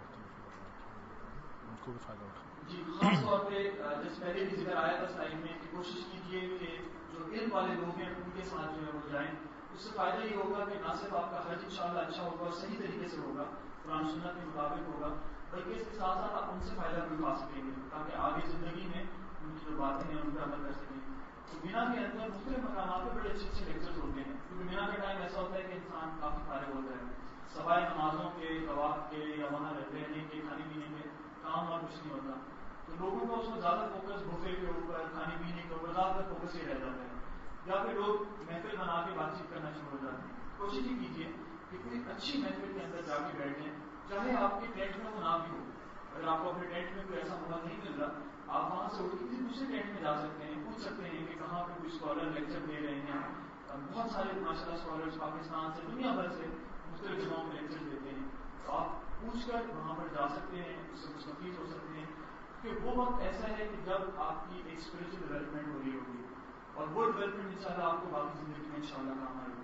ان کو بھی فائدہ اٹھا. جی, خاص طور پہ جیسے پہلے بھی ذکر آیا تھا سلائڈ میں کہ کوشش کیجیے کہ جو علم والے لوگ ہیں ان کے ساتھ جو ہے وہ جائیں. اس سے فائدہ یہ ہوگا کہ نہ صرف آپ کا حج انشاءاللہ اچھا ہوگا اور صحیح طریقے سے ہوگا, قرآن سنت کے مطابق ہوگا, بلکہ اس کے ساتھ ساتھ آپ ان سے فائدہ بھی اٹھا سکیں گے تاکہ آگے زندگی میں ان کی جو باتیں ہیں ان پہ عمل کر سکیں. تو مینا کے اندر مختلف مقامات پہ بڑے اچھے اچھے لیکچرز ہوتے ہیں, کیونکہ مینا کا ٹائم ایسا ہوتا ہے کہ انسان کافی فارغ ہوتا ہے, سوائے نمازوں کے, طواف کے یا وہاں رہنے کے, کھانے پینے کے کام اور کچھ نہیں ہوتا. تو لوگوں کا اس میں زیادہ فوکس بفے کے اوپر, کھانے پینے کے اوپر زیادہ تر فوکس یہ رہ جاتا ہے, یا پھر لوگ محفل بنا کے بات چیت کرنا شروع ہو جاتے ہیں. کوشش یہ کیجیے کہ کوئی اچھی محفل کے اندر جا کے بیٹھیں, چاہے آپ کے ٹینٹ میں وہ نہ بھی ہو. اگر آپ کو اپنے ٹینٹ میں کوئی ایسا موقع نہیں مل رہا, آپ وہاں سے اٹھ کے کسی دوسرے ٹینٹ میں جا سکتے ہیں, پوچھ سکتے ہیں کہ کہاں پہ کوئی اسکالر لیکچر دے رہے ہیں. بہت سارے ماشاء اللہ اسکالرس پاکستان سے, دنیا بھر سے مختلف جگہوں میں لیکچر دیتے ہیں. تو آپ پوچھ کر وہاں پر جا سکتے ہیں, اس سے مستفید ہو سکتے ہیں. کہ وہ وقت ایسا ہے کہ جب آپ کی ایک اسپرچل ڈیولپمنٹ ہو رہی ہوگی, اور وہ ڈیولپمنٹ انشاءاللہ آپ کو باقی زندگی میں انشاءاللہ کام آئے گی.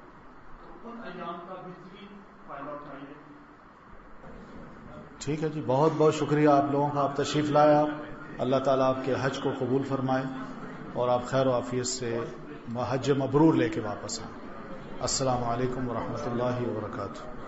تو ان ایام کا بہترین فائدہ اٹھائیے. ٹھیک ہے جی, بہت بہت شکریہ آپ لوگوں کا, آپ تشریف لائے. آپ اللہ تعالیٰ آپ کے حج کو قبول فرمائے اور آپ خیر و عافیت سے حج مبرور لے کے واپس آئیں. السلام علیکم ورحمۃ اللہ وبرکاتہ.